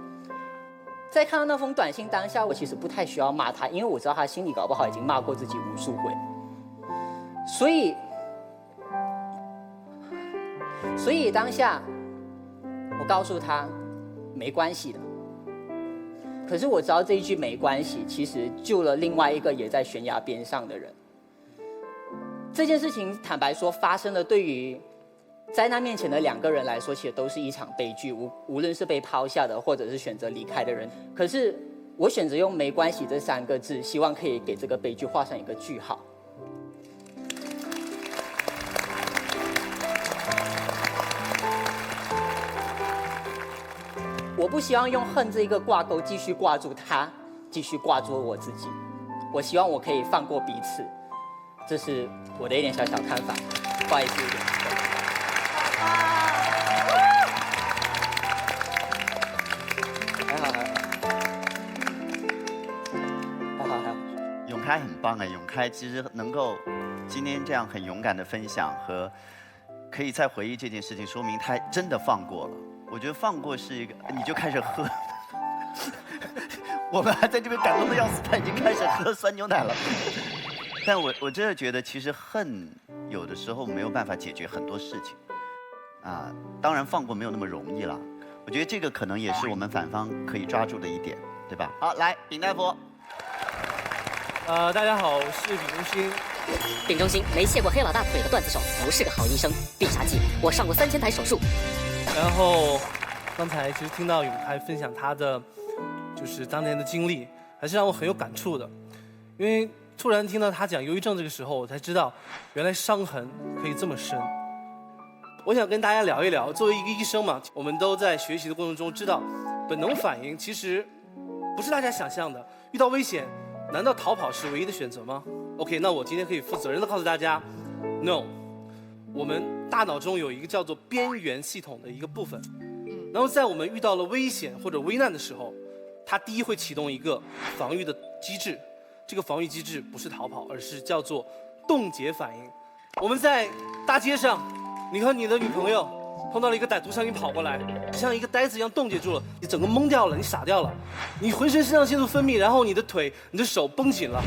在看到那封短信当下，我其实不太需要骂他，因为我知道他心里搞不好已经骂过自己无数回。所以当下我告诉他没关系的。可是我知道这一句没关系，其实救了另外一个也在悬崖边上的人。这件事情坦白说发生了，对于在那面前的两个人来说，其实都是一场悲剧，无论是被抛下的，或者是选择离开的人。可是我选择用没关系这3个字，希望可以给这个悲剧画上一个句号。我不希望用恨这一个挂钩继续挂住他，继续挂住我自己。我希望我可以放过彼此，这是我的一点小小看法。不好意思。还好。永开很棒哎，永开其实能够今天这样很勇敢的分享和可以再回忆这件事情，说明他真的放过了。我觉得放过是一个，你就开始喝，我们还在这边感动的要死，他已经开始喝酸牛奶了。但我真的觉得，其实恨有的时候没有办法解决很多事情，啊，当然放过没有那么容易了。我觉得这个可能也是我们反方可以抓住的一点，对吧？好，来，丙大夫。大家好，我是丙中心。丙中心没卸过黑老大腿的段子手，不是个好医生。必杀技，我上过3000台手术。然后，刚才其实听到永开分享他的就是当年的经历，还是让我很有感触的。因为突然听到他讲忧郁症这个时候，我才知道原来伤痕可以这么深。我想跟大家聊一聊，作为一个医生嘛，我们都在学习的过程中知道，本能反应其实不是大家想象的。遇到危险，难道逃跑是唯一的选择吗 ？OK， 那我今天可以负责任的告诉大家 ，No。我们大脑中有一个叫做边缘系统的一个部分，然后在我们遇到了危险或者危难的时候，它第一会启动一个防御的机制，这个防御机制不是逃跑，而是叫做冻结反应。我们在大街上，你和你的女朋友碰到了一个歹徒向你跑过来，像一个呆子一样冻结住了，你整个懵掉了，你傻掉了，你浑身肾上腺素分泌，然后你的腿、你的手绷紧了。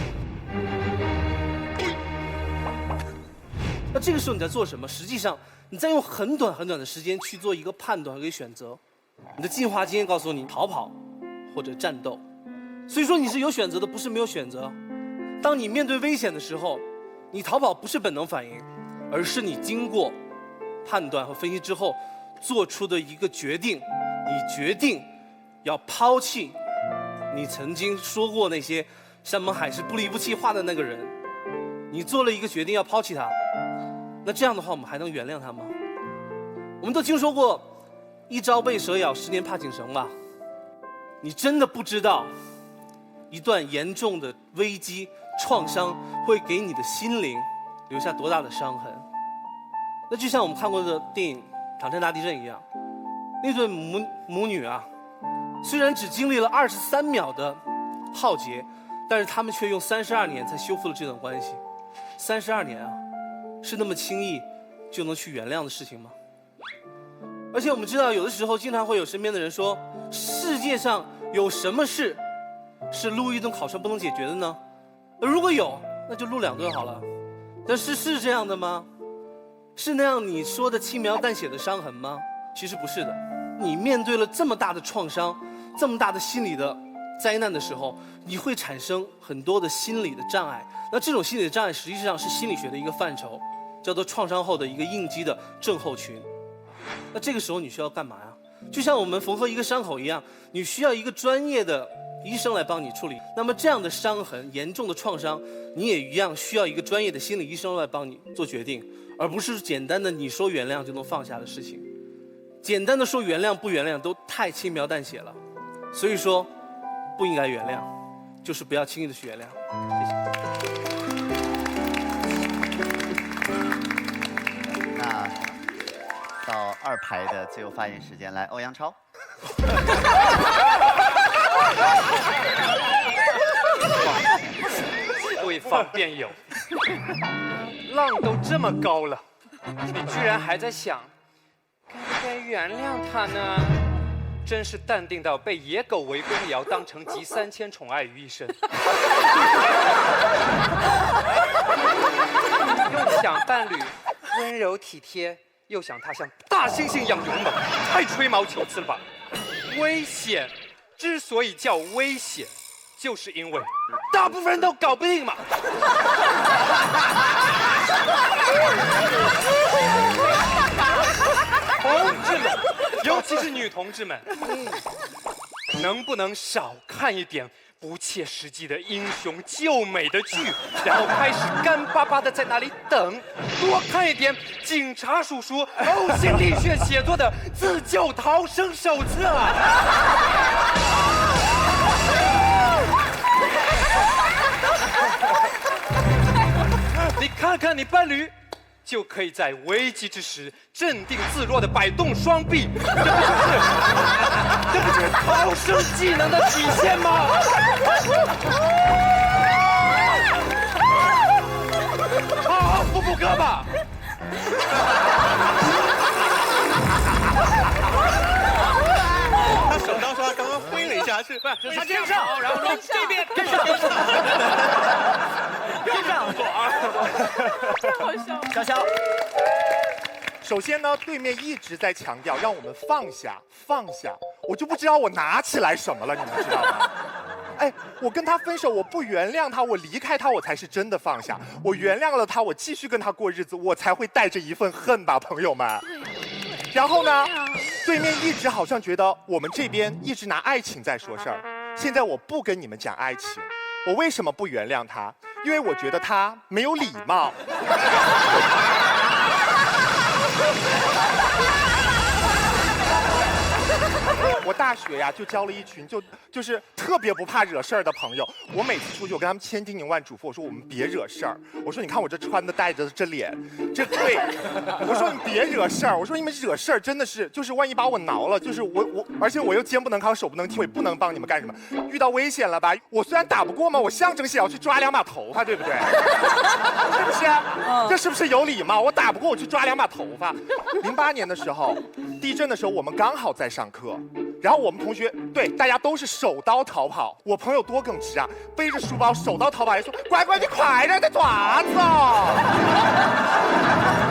那这个时候你在做什么？实际上你在用很短的时间去做一个判断和一个选择。你的进化经验告诉你逃跑或者战斗，所以说你是有选择的，不是没有选择。当你面对危险的时候，你逃跑不是本能反应，而是你经过判断和分析之后做出的一个决定。你决定要抛弃你曾经说过那些山盟海誓不离不弃话的那个人，你做了一个决定要抛弃他。那这样的话，我们还能原谅他吗？我们都听说过“一朝被蛇咬，10年怕井绳”吧？你真的不知道，一段严重的危机创伤会给你的心灵留下多大的伤痕。那就像我们看过的电影《唐山大地震》一样，那对母女啊，虽然只经历了23秒的浩劫，但是他们却用32年才修复了这段关系。32年啊，是那么轻易就能去原谅的事情吗？而且我们知道，有的时候经常会有身边的人说，世界上有什么事是撸一顿烤串不能解决的呢？如果有，那就撸2顿好了。但是这样的吗？是那样你说的轻描淡写的伤痕吗？其实不是的。你面对了这么大的创伤，这么大的心理的灾难的时候，你会产生很多的心理的障碍。那这种心理的障碍实际上是心理学的一个范畴，叫做创伤后的一个应激的症候群。那这个时候你需要干嘛呀？就像我们缝合一个伤口一样，你需要一个专业的医生来帮你处理。那么这样的伤痕、严重的创伤，你也一样需要一个专业的心理医生来帮你做决定，而不是简单的你说原谅就能放下的事情。简单的说原谅不原谅都太轻描淡写了，所以说不应该原谅，就是不要轻易的去原谅。谢谢。那到2排的自由发言时间，来，欧阳超。对方辩友，浪都这么高了，你居然还在想该不该原谅他呢？真是淡定到被野狗围攻也要当成集3000宠爱于一身。又想伴侣温柔体贴，又想他像大猩猩一样勇猛，太吹毛求疵了吧？危险之所以叫危险，就是因为大部分人都搞不定嘛。同志们，尤其是女同志们，能不能少看一点不切实际的英雄救美的剧，然后开始干巴巴的在那里等，多看一点警察叔叔呕心沥血写作的自救逃生手册。你看看你伴侣，就可以在危机之时镇定自若地摆动双臂，这不就是逃生技能的体现吗？好，补补胳膊。他手刀说他刚刚挥了一下，是他跟上，然后说这边跟上，跟上，真好笑。潇潇，首先呢，对面一直在强调让我们放下，放下，我就不知道我拿起来什么了，你们知道吗？哎，我跟他分手，我不原谅他，我离开他，我才是真的放下。我原谅了他，我继续跟他过日子，我才会带着一份恨吧，朋友们。然后呢，对面一直好像觉得我们这边一直拿爱情在说事儿。现在我不跟你们讲爱情，我为什么不原谅他？因为我觉得他没有礼貌。我大学呀就交了一群就是特别不怕惹事儿的朋友。我每次出去，我跟他们千叮咛万嘱咐，我说我们别惹事儿。我说你看我这穿的带着这脸，这对。我说你别惹事儿。我说你们惹事儿真的是就是万一把我挠了，就是我，而且我又肩不能扛，手不能提，我也不能帮你们干什么。遇到危险了吧？我虽然打不过嘛，我象征性要去抓2把头发，对不对？是不是？这是不是有礼貌？我打不过，我去抓2把头发。08年的时候，地震的时候，我们刚好在上课。然后我们同学对大家都是手刀逃跑，我朋友多耿直啊，背着书包手刀逃跑，还说乖乖你快点，在做啥子哦？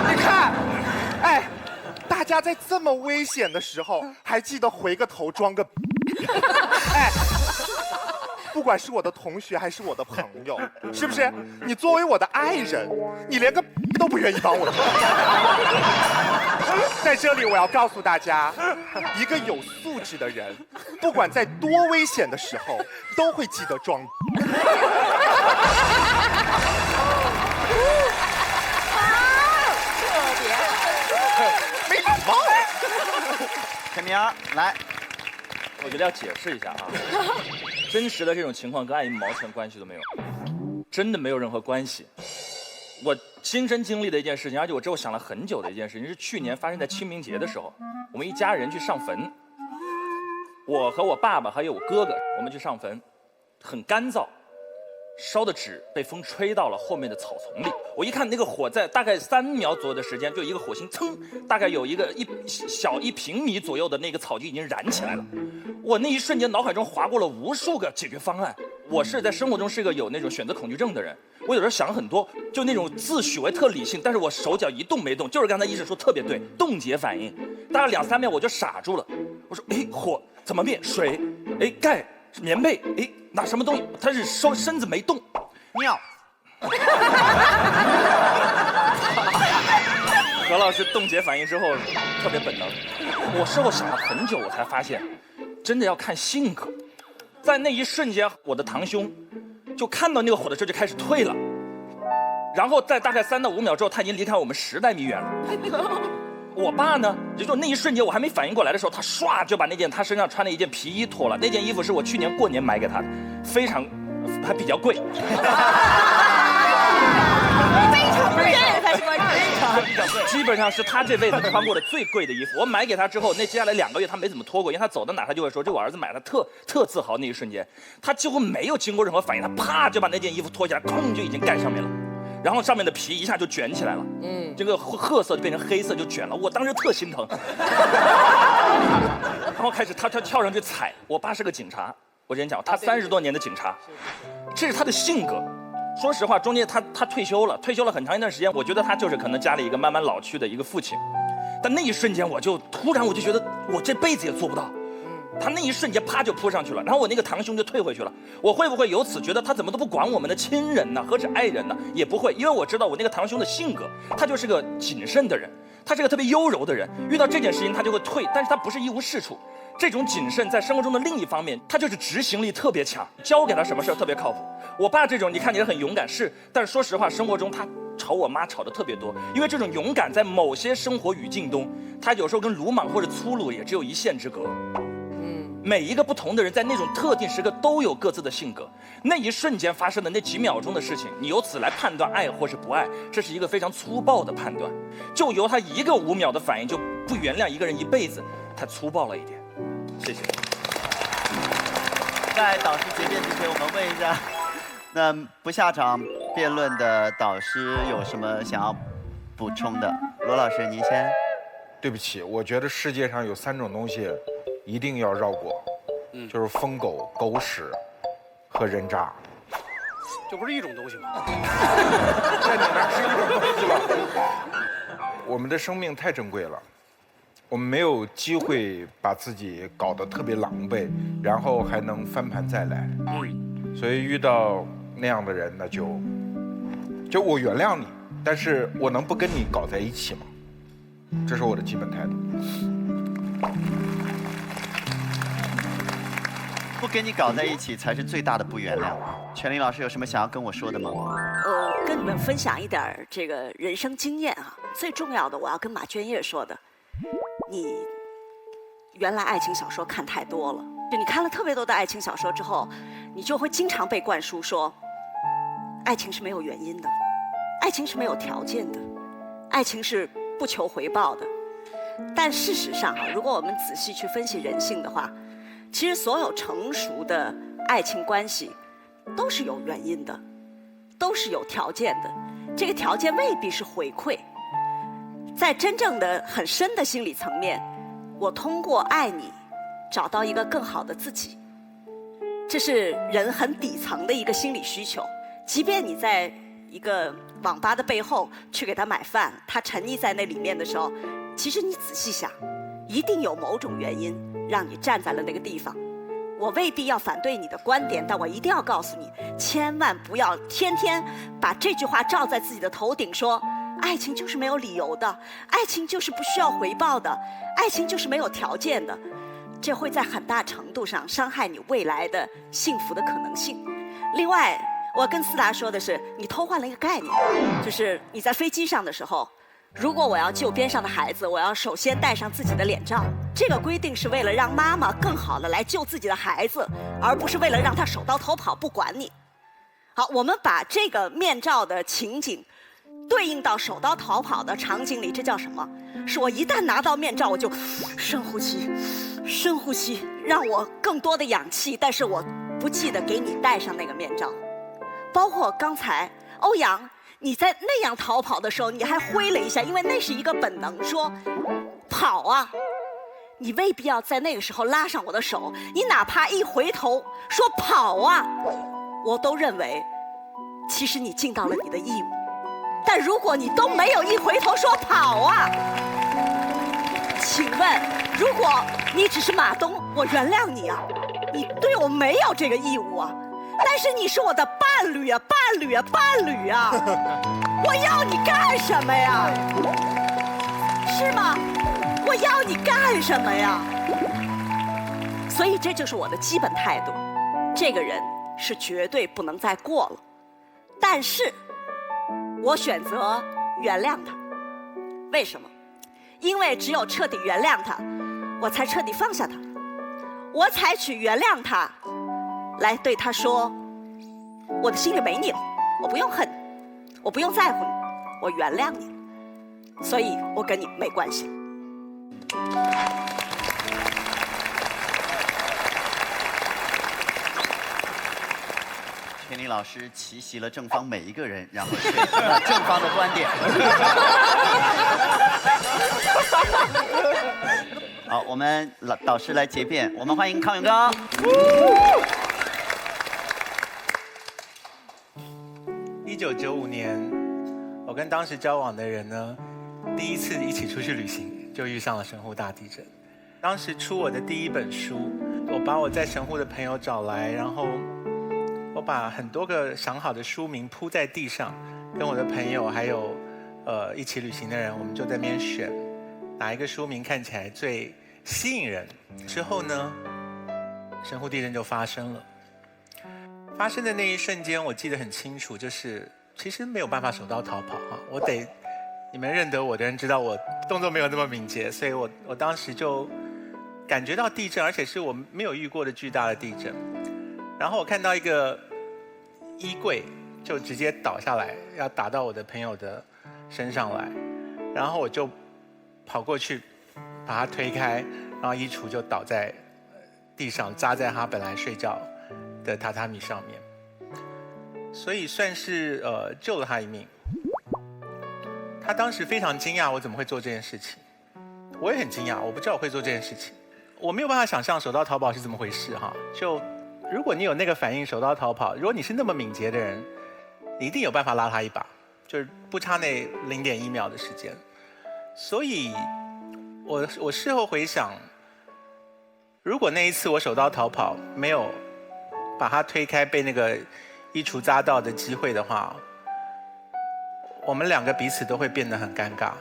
你看，哎，大家在这么危险的时候还记得回个头装个，哎。不管是我的同学还是我的朋友，是不是？你作为我的爱人，你连个都不愿意帮我做。在这里，我要告诉大家，一个有素质的人，不管在多危险的时候，都会记得装。没礼貌。陈明儿，来。我觉得要解释一下啊，真实的这种情况跟爱一毛钱关系都没有，真的没有任何关系。我亲身经历的一件事情，而且我之后想了很久的一件事情，是去年发生在清明节的时候，我们一家人去上坟，我和我爸爸还有我哥哥，我们去上坟，很干燥。烧的纸被风吹到了后面的草丛里，我一看那个火在大概3秒左右的时间，就一个火星噌，大概有小1平米左右的那个草就已经燃起来了。我那一瞬间脑海中划过了无数个解决方案。我是在生活中是个有那种选择恐惧症的人，我有时候想很多，就那种自诩为特理性，但是我手脚一动没动，就是刚才医生说特别对，冻结反应，大概2、3秒我就傻住了。我说，哎，火怎么灭？水，哎，盖。棉被，哎，拿什么东西？他是身子没动，尿。何老师冻结反应之后特别本能，我事后想了很久，我才发现，真的要看性格。在那一瞬间，我的堂兄就看到那个火的时候就开始退了，然后在大概3到5秒之后，他已经离开我们10来米远了。我爸呢，也就那一瞬间我还没反应过来的时候，他唰就把那件他身上穿的一件皮衣脱了。那件衣服是我去年过年买给他的，非常还比较贵。非常贵，才是关键。基本上是他这辈子穿过的最贵的衣服。我买给他之后，那接下来2个月他没怎么脱过，因为他走到哪他就会说这我儿子买的，特自豪。那一瞬间，他几乎没有经过任何反应，他啪就把那件衣服脱下来，空就已经盖上面了。然后上面的皮一下就卷起来了，这个褐色就变成黑色就卷了，我当时特心疼。然后开始他跳上去踩，我爸是个警察，我之前讲他30多年的警察，这是他的性格。说实话，中间他退休了很长一段时间，我觉得他就是可能家里一个慢慢老去的一个父亲，但那一瞬间我就觉得我这辈子也做不到。他那一瞬间啪就扑上去了，然后我那个堂兄就退回去了。我会不会由此觉得他怎么都不管我们的亲人呢？何止爱人呢？也不会，因为我知道我那个堂兄的性格，他就是个谨慎的人，他是个特别优柔的人，遇到这件事情他就会退，但是他不是一无是处。这种谨慎在生活中的另一方面，他就是执行力特别强，交给他什么事儿特别靠谱。我爸这种你看起来很勇敢是，但是说实话，生活中他吵我妈吵得特别多，因为这种勇敢在某些生活语境中，他有时候跟鲁莽或者粗鲁也只有一线之隔。每一个不同的人在那种特定时刻都有各自的性格，那一瞬间发生的那几秒钟的事情，你由此来判断爱或是不爱，这是一个非常粗暴的判断。就由他一个5秒的反应就不原谅一个人一辈子，太粗暴了一点。谢谢。在导师结辩之前，我们问一下，那不下场辩论的导师有什么想要补充的？罗老师，您先。对不起，我觉得世界上有3种东西一定要绕过，就是疯狗、狗屎和人渣。这不是一种东西吗？在你那儿是一种东西吧？我们的生命太珍贵了，我们没有机会把自己搞得特别狼狈，然后还能翻盘再来。所以遇到那样的人，那就我原谅你，但是我能不跟你搞在一起吗？这是我的基本态度。不跟你搞在一起才是最大的不原谅。全林老师有什么想要跟我说的吗？跟你们分享一点这个人生经验啊。最重要的，我要跟马娟叶说的，你原来爱情小说看太多了，就你看了特别多的爱情小说之后，你就会经常被灌输说，爱情是没有原因的，爱情是没有条件的，爱情是不求回报的。但事实上啊，如果我们仔细去分析人性的话，其实所有成熟的爱情关系都是有原因的，都是有条件的。这个条件未必是回馈，在真正的很深的心理层面，我通过爱你找到一个更好的自己，这是人很底层的一个心理需求。即便你在一个网吧的背后去给他买饭，他沉溺在那里面的时候，其实你仔细想，一定有某种原因让你站在了那个地方。我未必要反对你的观点，但我一定要告诉你，千万不要天天把这句话罩在自己的头顶，说爱情就是没有理由的，爱情就是不需要回报的，爱情就是没有条件的。这会在很大程度上伤害你未来的幸福的可能性。另外，我跟思达说的是，你偷换了一个概念，就是你在飞机上的时候，如果我要救边上的孩子，我要首先戴上自己的脸罩。这个规定是为了让妈妈更好的来救自己的孩子，而不是为了让他手刀逃跑不管你。好，我们把这个面罩的情景对应到手刀逃跑的场景里，这叫什么？是我一旦拿到面罩，我就深呼吸，深呼吸，让我更多的氧气，但是我不记得给你戴上那个面罩。包括刚才欧阳，你在那样逃跑的时候，你还挥了一下，因为那是一个本能，说跑啊，你未必要在那个时候拉上我的手，你哪怕一回头说跑啊，我都认为其实你尽到了你的义务。但如果你都没有一回头说跑啊，请问，如果你只是马东，我原谅你啊，你对我没有这个义务啊。但是你是我的伴侣啊，伴侣啊，伴侣啊，我要你干什么呀？是吗？我要你干什么呀？所以这就是我的基本态度，这个人是绝对不能再过了。但是，我选择原谅他，为什么？因为只有彻底原谅他，我才彻底放下他，我采取原谅他来对他说，我的心里没你了，我不用恨你，我不用在乎你，我原谅你，所以我跟你没关系。田丽老师奇袭了正方每一个人，然后说出了正方的观点。好，我们导师来结辩，我们欢迎康永哥。1995年，我跟当时交往的人呢，第一次一起出去旅行，就遇上了神户大地震。当时出我的第一本书，我把我在神户的朋友找来，然后我把很多个想好的书名铺在地上，跟我的朋友还有一起旅行的人，我们就在那边选哪一个书名看起来最吸引人。之后呢，神户地震就发生了。发生的那一瞬间，我记得很清楚，就是其实没有办法手刀逃跑哈，我得你们认得我的人知道我动作没有那么敏捷，所以我当时就感觉到地震，而且是我没有遇过的巨大的地震。然后我看到一个衣柜就直接倒下来，要打到我的朋友的身上来，然后我就跑过去把他推开，然后衣橱就倒在地上，扎在他本来睡觉的榻榻米上面，所以算是救了他一命。他当时非常惊讶我怎么会做这件事情，我也很惊讶，我不知道我会做这件事情，我没有办法想象手刀逃跑是怎么回事哈。就如果你有那个反应手刀逃跑，如果你是那么敏捷的人，你一定有办法拉他一把，就是不差那0.1秒的时间。所以我事后回想，如果那一次我手刀逃跑没有把他推开被那个衣橱扎到的机会的话，我们两个彼此都会变得很尴尬。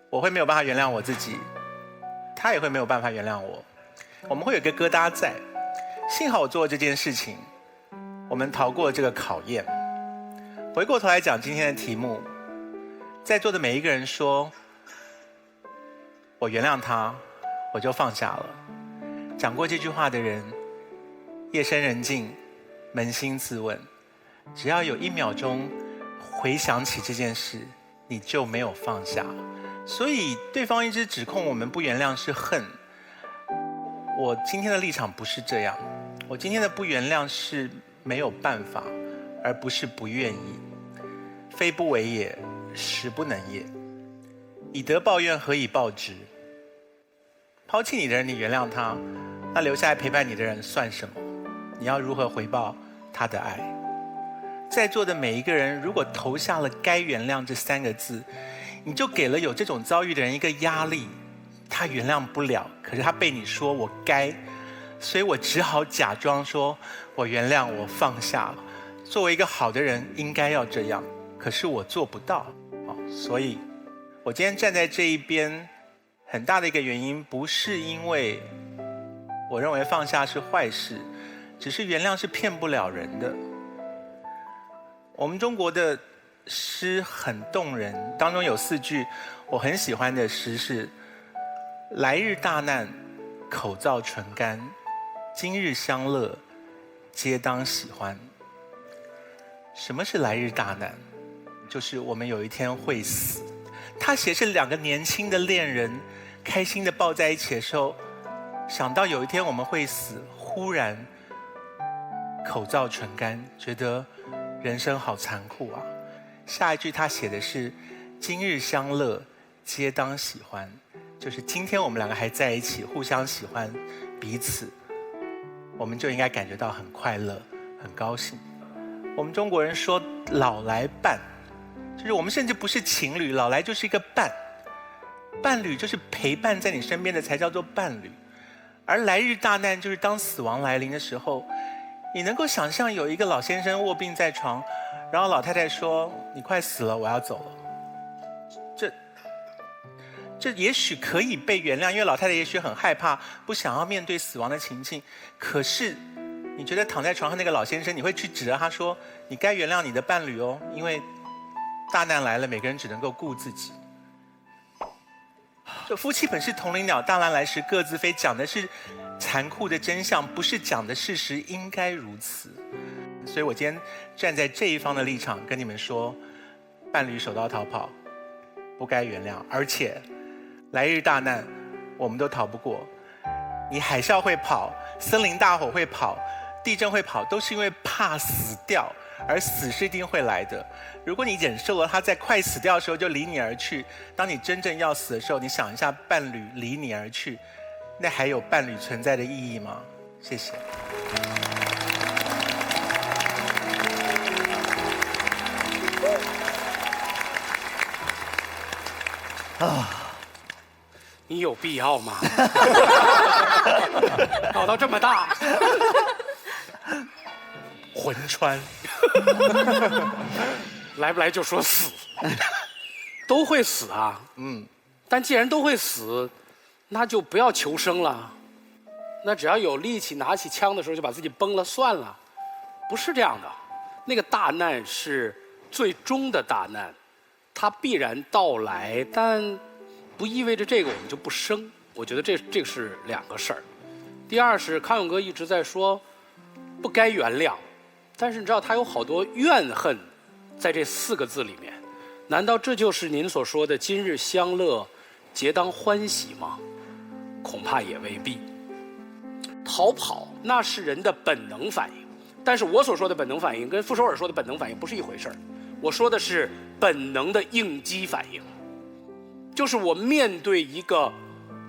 我会没有办法原谅我自己，他也会没有办法原谅我，我们会有一个疙瘩在。幸好我做了这件事情，我们逃过了这个考验。回过头来讲今天的题目，在座的每一个人说，我原谅他，我就放下了。讲过这句话的人，夜深人静，扪心自问，只要有1秒钟回想起这件事，你就没有放下。所以对方一直指控我们不原谅是恨，我今天的立场不是这样，我今天的不原谅是没有办法，而不是不愿意。非不为也，实不能也。以德报怨，何以报之？抛弃你的人，你原谅他，那留下来陪伴你的人算什么？你要如何回报他的爱？在座的每一个人，如果投下了该原谅这3个字，你就给了有这种遭遇的人一个压力，他原谅不了，可是他被你说我该，所以我只好假装说我原谅，我放下了。作为一个好的人应该要这样，可是我做不到，所以我今天站在这一边，很大的一个原因不是因为我认为放下是坏事，只是原谅是骗不了人的。我们中国的诗很动人，当中有4句我很喜欢的诗是：来日大难，口燥唇干，今日相乐，皆当喜欢。什么是来日大难？就是我们有一天会死。他写是2个年轻的恋人开心的抱在一起的时候，想到有一天我们会死，忽然口燥唇干，觉得人生好残酷啊。下一句他写的是今日相乐，皆当喜欢，就是今天我们2个还在一起，互相喜欢彼此，我们就应该感觉到很快乐很高兴。我们中国人说老来伴，就是我们甚至不是情侣，老来就是一个伴，伴侣就是陪伴在你身边的才叫做伴侣。而来日大难就是当死亡来临的时候，你能够想象有一个老先生卧病在床，然后老太太说你快死了，我要走了。这也许可以被原谅，因为老太太也许很害怕，不想要面对死亡的情境。可是你觉得躺在床上那个老先生，你会去指着他说你该原谅你的伴侣哦，因为大难来了，每个人只能够顾自己。就夫妻本是同林鸟，大难来时各自飞，讲的是残酷的真相，不是讲的事实应该如此。所以我今天站在这一方的立场跟你们说，伴侣手刀逃跑不该原谅，而且来日大难我们都逃不过。你海啸会跑，森林大火会跑，地震会跑，都是因为怕死掉，而死是一定会来的。如果你忍受了他在快死掉的时候就离你而去，当你真正要死的时候，你想一下伴侣离你而去，那还有伴侣存在的意义吗？谢谢。你有必要吗？搞到这么大，魂穿，来不来就说死，都会死啊。但既然都会死，那就不要求生了。那只要有力气，拿起枪的时候就把自己崩了算了，不是这样的。那个大难是最终的大难，它必然到来，但不意味着这个我们就不生。我觉得这是2个事儿。第二是康永哥一直在说不该原谅，但是你知道他有好多怨恨在这4个字里面，难道这就是您所说的今日相乐，皆当欢喜吗？恐怕也未必。逃跑那是人的本能反应，但是我所说的本能反应跟傅首尔说的本能反应不是一回事儿。我说的是本能的应激反应，就是我面对一个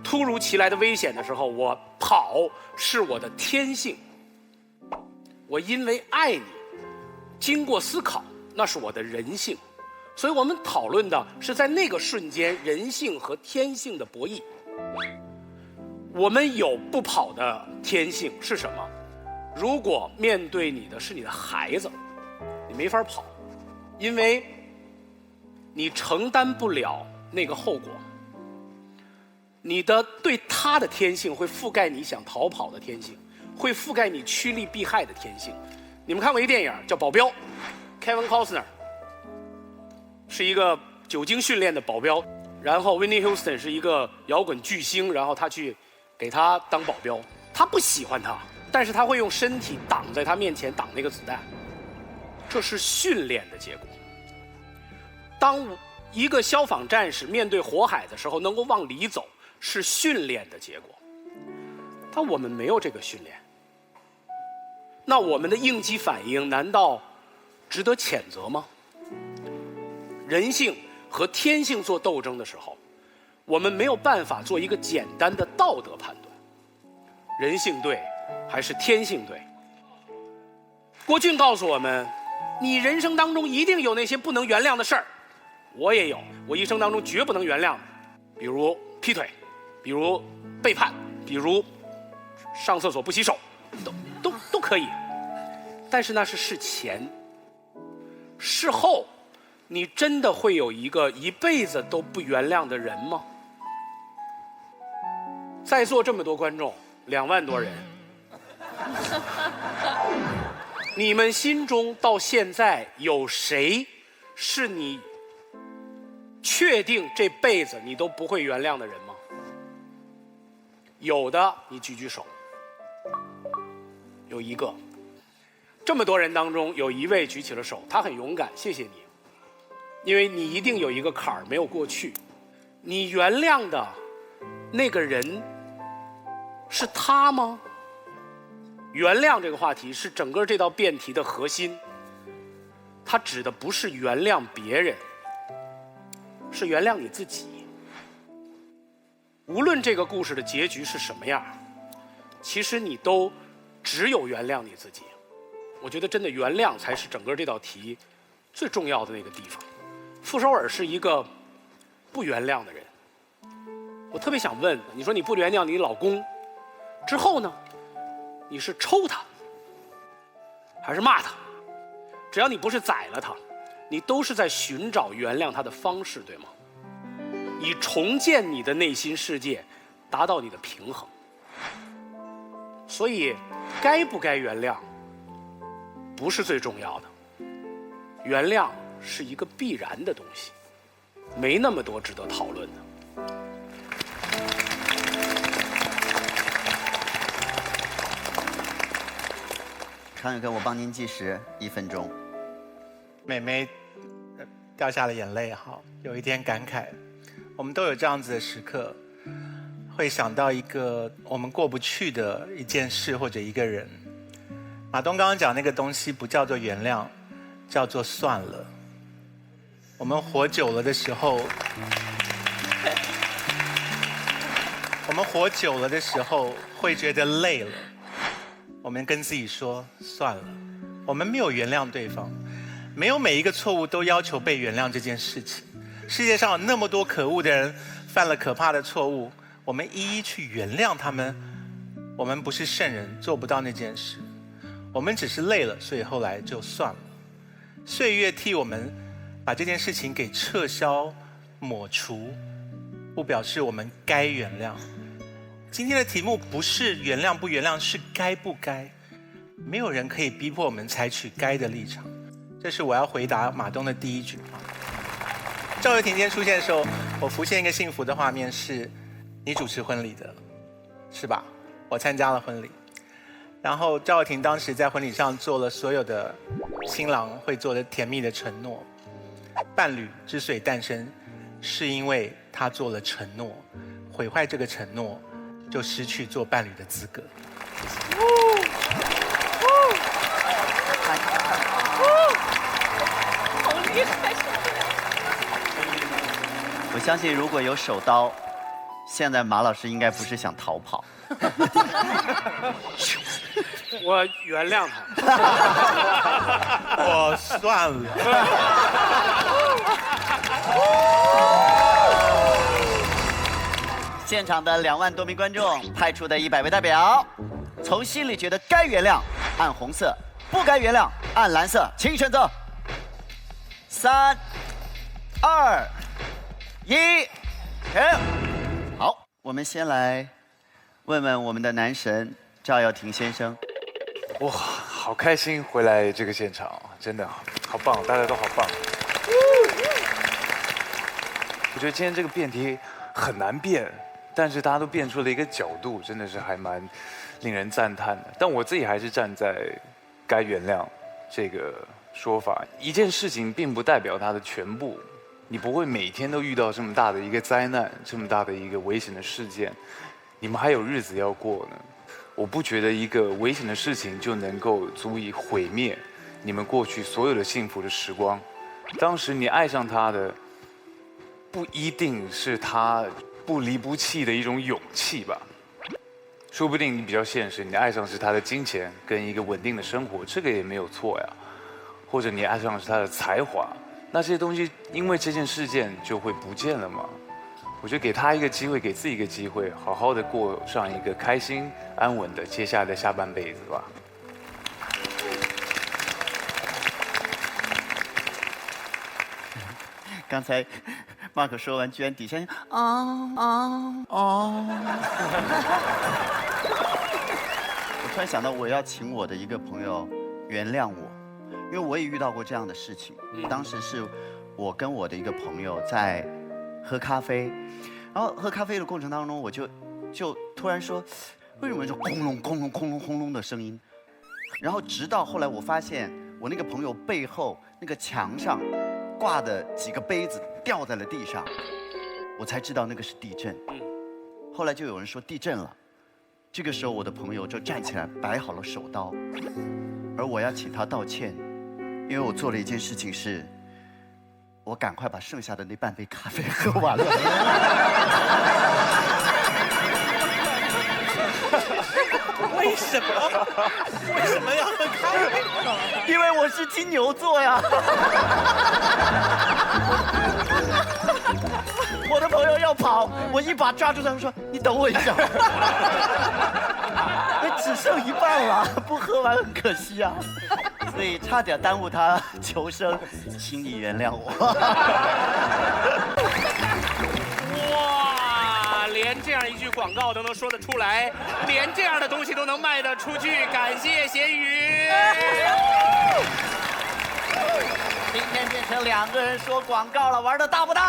突如其来的危险的时候，我跑是我的天性。我因为爱你，经过思考，那是我的人性。所以我们讨论的是在那个瞬间人性和天性的博弈。我们有不跑的天性是什么？如果面对你的是你的孩子，你没法跑，因为你承担不了那个后果。你的对他的天性会覆盖你想逃跑的天性，会覆盖你趋利避害的天性。你们看过一电影叫《保镖》 ，Kevin Costner 是一个久经训练的保镖，然后 Whitney Houston 是一个摇滚巨星，然后他去给他当保镖。他不喜欢他，但是他会用身体挡在他面前，挡那个子弹。这是训练的结果。当一个消防战士面对火海的时候能够往里走，是训练的结果。但我们没有这个训练，那我们的应激反应难道值得谴责吗？人性和天性做斗争的时候，我们没有办法做一个简单的道德判断，人性对还是天性对。郭俊告诉我们，你人生当中一定有那些不能原谅的事儿，我也有，我一生当中绝不能原谅的，比如劈腿，比如背叛，比如上厕所不洗手，都可以。但是那是事前，事后你真的会有一个一辈子都不原谅的人吗？在座这么多观众，2万多人，你们心中到现在有谁是你确定这辈子你都不会原谅的人吗？有的，你举举手。有一个。这么多人当中，有一位举起了手，他很勇敢，谢谢你。因为你一定有一个坎儿没有过去，你原谅的那个人是他吗？原谅这个话题是整个这道辩题的核心，它指的不是原谅别人，是原谅你自己。无论这个故事的结局是什么样，其实你都只有原谅你自己。我觉得真的原谅才是整个这道题最重要的那个地方。傅首尔是一个不原谅的人，我特别想问，你说你不原谅你老公之后呢？你是抽他，还是骂他？只要你不是宰了他，你都是在寻找原谅他的方式，对吗？以重建你的内心世界，达到你的平衡。所以，该不该原谅，不是最重要的。原谅是一个必然的东西，没那么多值得讨论的。康永哥，我帮您计时1分钟。美眉掉下了眼泪，哈，有一点感慨。我们都有这样子的时刻，会想到一个我们过不去的一件事或者一个人。马东刚刚讲那个东西不叫做原谅，叫做算了。我们活久了的时候，会觉得累了。我们跟自己说算了，我们没有原谅对方，没有每一个错误都要求被原谅这件事情。世界上有那么多可恶的人犯了可怕的错误，我们一一去原谅他们，我们不是圣人，做不到那件事。我们只是累了，所以后来就算了。岁月替我们把这件事情给撤销、抹除，不表示我们该原谅。今天的题目不是原谅不原谅，是该不该。没有人可以逼迫我们采取该的立场。这是我要回答马东的第一句话。赵又廷今天出现的时候，我浮现一个幸福的画面，是你主持婚礼的，是吧？我参加了婚礼，然后赵又廷当时在婚礼上做了所有的新郎会做的甜蜜的承诺。伴侣之所以诞生，是因为他做了承诺，毁坏这个承诺，就失去做伴侣的资格。好厉害！我相信如果有手刀，现在马老师应该不是想逃跑。我原谅他。我算了。现场的2万多名观众派出的100位代表，从心里觉得该原谅按红色，不该原谅按蓝色，请选择。3、2、1，好，我们先来问问我们的男神赵又廷先生。哇，好开心回来这个现场，真的好棒，大家都好棒。我觉得今天这个辩题很难辩，但是大家都辩出了一个角度，真的是还蛮令人赞叹的。但我自己还是站在该原谅这个说法。一件事情并不代表它的全部，你不会每天都遇到这么大的一个灾难，这么大的一个危险的事件，你们还有日子要过呢。我不觉得一个危险的事情就能够足以毁灭你们过去所有的幸福的时光。当时你爱上他的，不一定是他不离不弃的一种勇气吧，说不定你比较现实，你爱上是他的金钱跟一个稳定的生活，这个也没有错呀。或者你爱上是他的才华，那这些东西因为这件事件就会不见了吗？我觉得给他一个机会，给自己一个机会，好好的过上一个开心安稳的接下来的下半辈子吧。刚才 Mark 说完，居然底下我突然想到，我要请我的一个朋友原谅我，因为我也遇到过这样的事情。当时是我跟我的一个朋友在喝咖啡，然后喝咖啡的过程当中，我就突然说，为什么就轰隆轰隆轰隆轰隆的声音？然后直到后来我发现我那个朋友背后那个墙上挂的几个杯子掉在了地上，我才知道那个是地震。后来就有人说地震了，这个时候我的朋友就站起来摆好了手刀，而我要请他道歉，因为我做了一件事情是，我赶快把剩下的那半杯咖啡喝完了。为什么？为什么要喝咖啡？因为我是金牛座呀。我的朋友要跑，我一把抓住他，说：“你等我一下。”只剩一半了，不喝完很可惜啊，所以差点耽误他求生，请你原谅我。哇，连这样一句广告都能说得出来，连这样的东西都能卖得出去，感谢咸鱼。今天变成2个人说广告了，玩的大不大？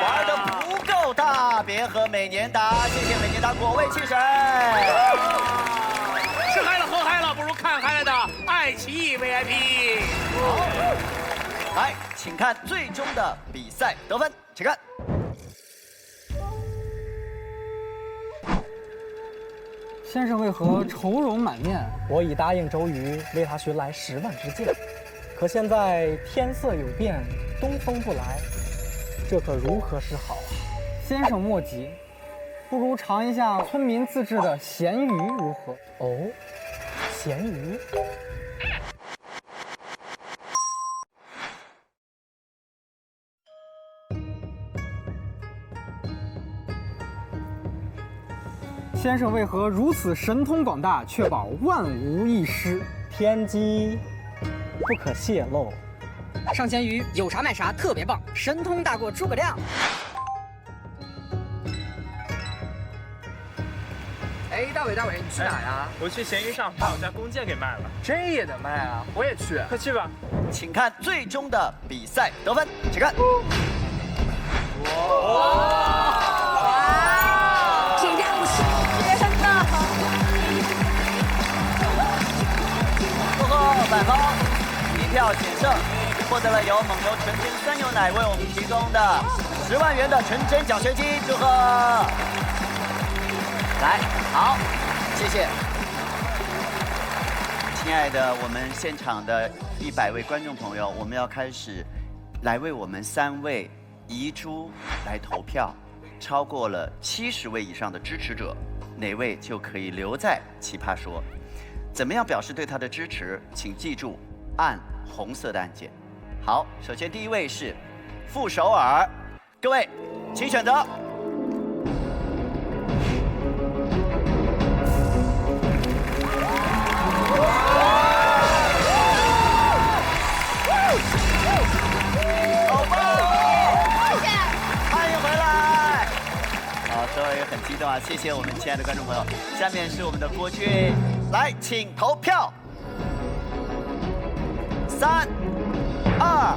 玩的不够大，别喝美年达，谢谢美年达果味汽水。吃嗨了喝嗨了，不如看嗨了的爱奇艺 VIP。来，请看最终的比赛得分，请看。先生为何愁容满面？我已答应周瑜为他寻来10万支箭，可现在天色有变，东风不来，这可如何是好啊？先生莫急，不如尝一下村民自制的咸鱼如何？哦，咸鱼。先生为何如此神通广大，确保万无一失？天机不可泄露。上咸鱼有啥买啥，特别棒，神通大过诸葛亮。哎，大伟，你去哪呀？我去闲鱼上把我家弓箭给卖了。这也得卖啊！我也去。快去吧。请看最终的比赛得分，请看。今天不是学生的。祝贺百方一票险胜，获得了由蒙牛纯真酸牛奶为我们提供的10万元的纯真奖学金，祝贺！来，好，谢谢。亲爱的，我们现场的100位观众朋友，我们要开始来为我们3位遗珠来投票，超过了70位以上的支持者，哪位就可以留在奇葩说。怎么样表示对他的支持？请记住按红色的按键。好，首先第一位是傅首尔，各位请选择。很激动啊！谢谢我们亲爱的观众朋友。下面是我们的郭俊，来，请投票。3、2、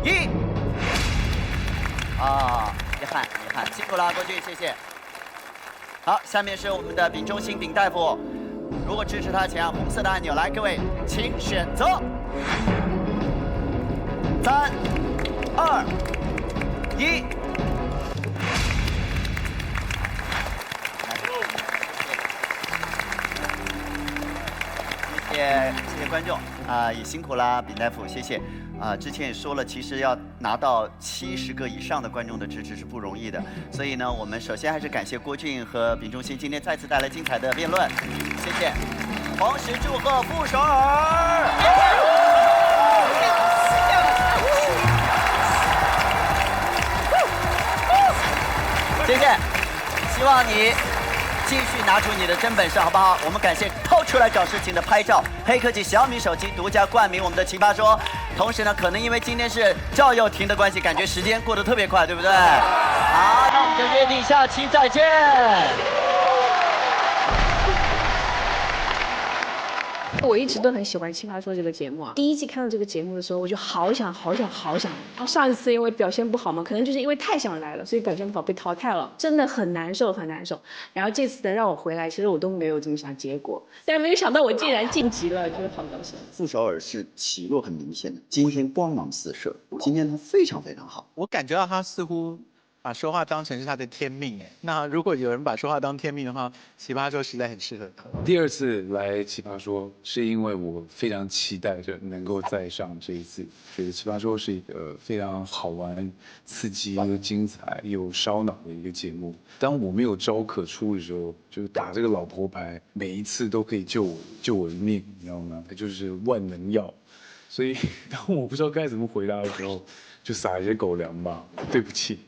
1。啊，遗憾，辛苦了，郭俊，谢谢。好，下面是我们的丙中心丙大夫，如果支持他，请按红色的按钮。来，各位，请选择。3、2、1。谢谢观众啊，也辛苦啦，丙大夫，谢谢啊。之前也说了，其实要拿到70个以上的观众的支持是不容易的，所以呢，我们首先还是感谢郭俊和丙中心今天再次带来精彩的辩论，谢谢。同时祝贺傅首尔。谢谢，希望你继续拿出你的真本事，好不好？我们感谢掏出来找事情的拍照，黑科技小米手机独家冠名我们的奇葩说。同时呢，可能因为今天是赵又廷的关系，感觉时间过得特别快，对不对？好，那我们就约定下期再见。我一直都很喜欢《奇葩说》这个节目啊。第一季看到这个节目的时候，我就好想。然后上一次因为表现不好嘛，可能就是因为太想来了，所以表现不好被淘汰了，真的很难受。然后这次能让我回来，其实我都没有这么想结果，但是没有想到我竟然晋级了，就是好高兴。傅首尔是起落很明显的，今天光芒四射，今天他非常好。我感觉到他似乎把说话当成是他的天命哎。那如果有人把说话当天命的话，奇葩说实在很适合他。第2次来奇葩说，是因为我非常期待着能够再上这一次。觉得奇葩说是一个非常好玩、刺激又精彩又烧脑的一个节目。当我没有招可出的时候，就打这个老婆牌，每一次都可以救我的命，你知道吗？它就是万能药。所以当我不知道该怎么回答的时候，就撒一些狗粮吧。对不起。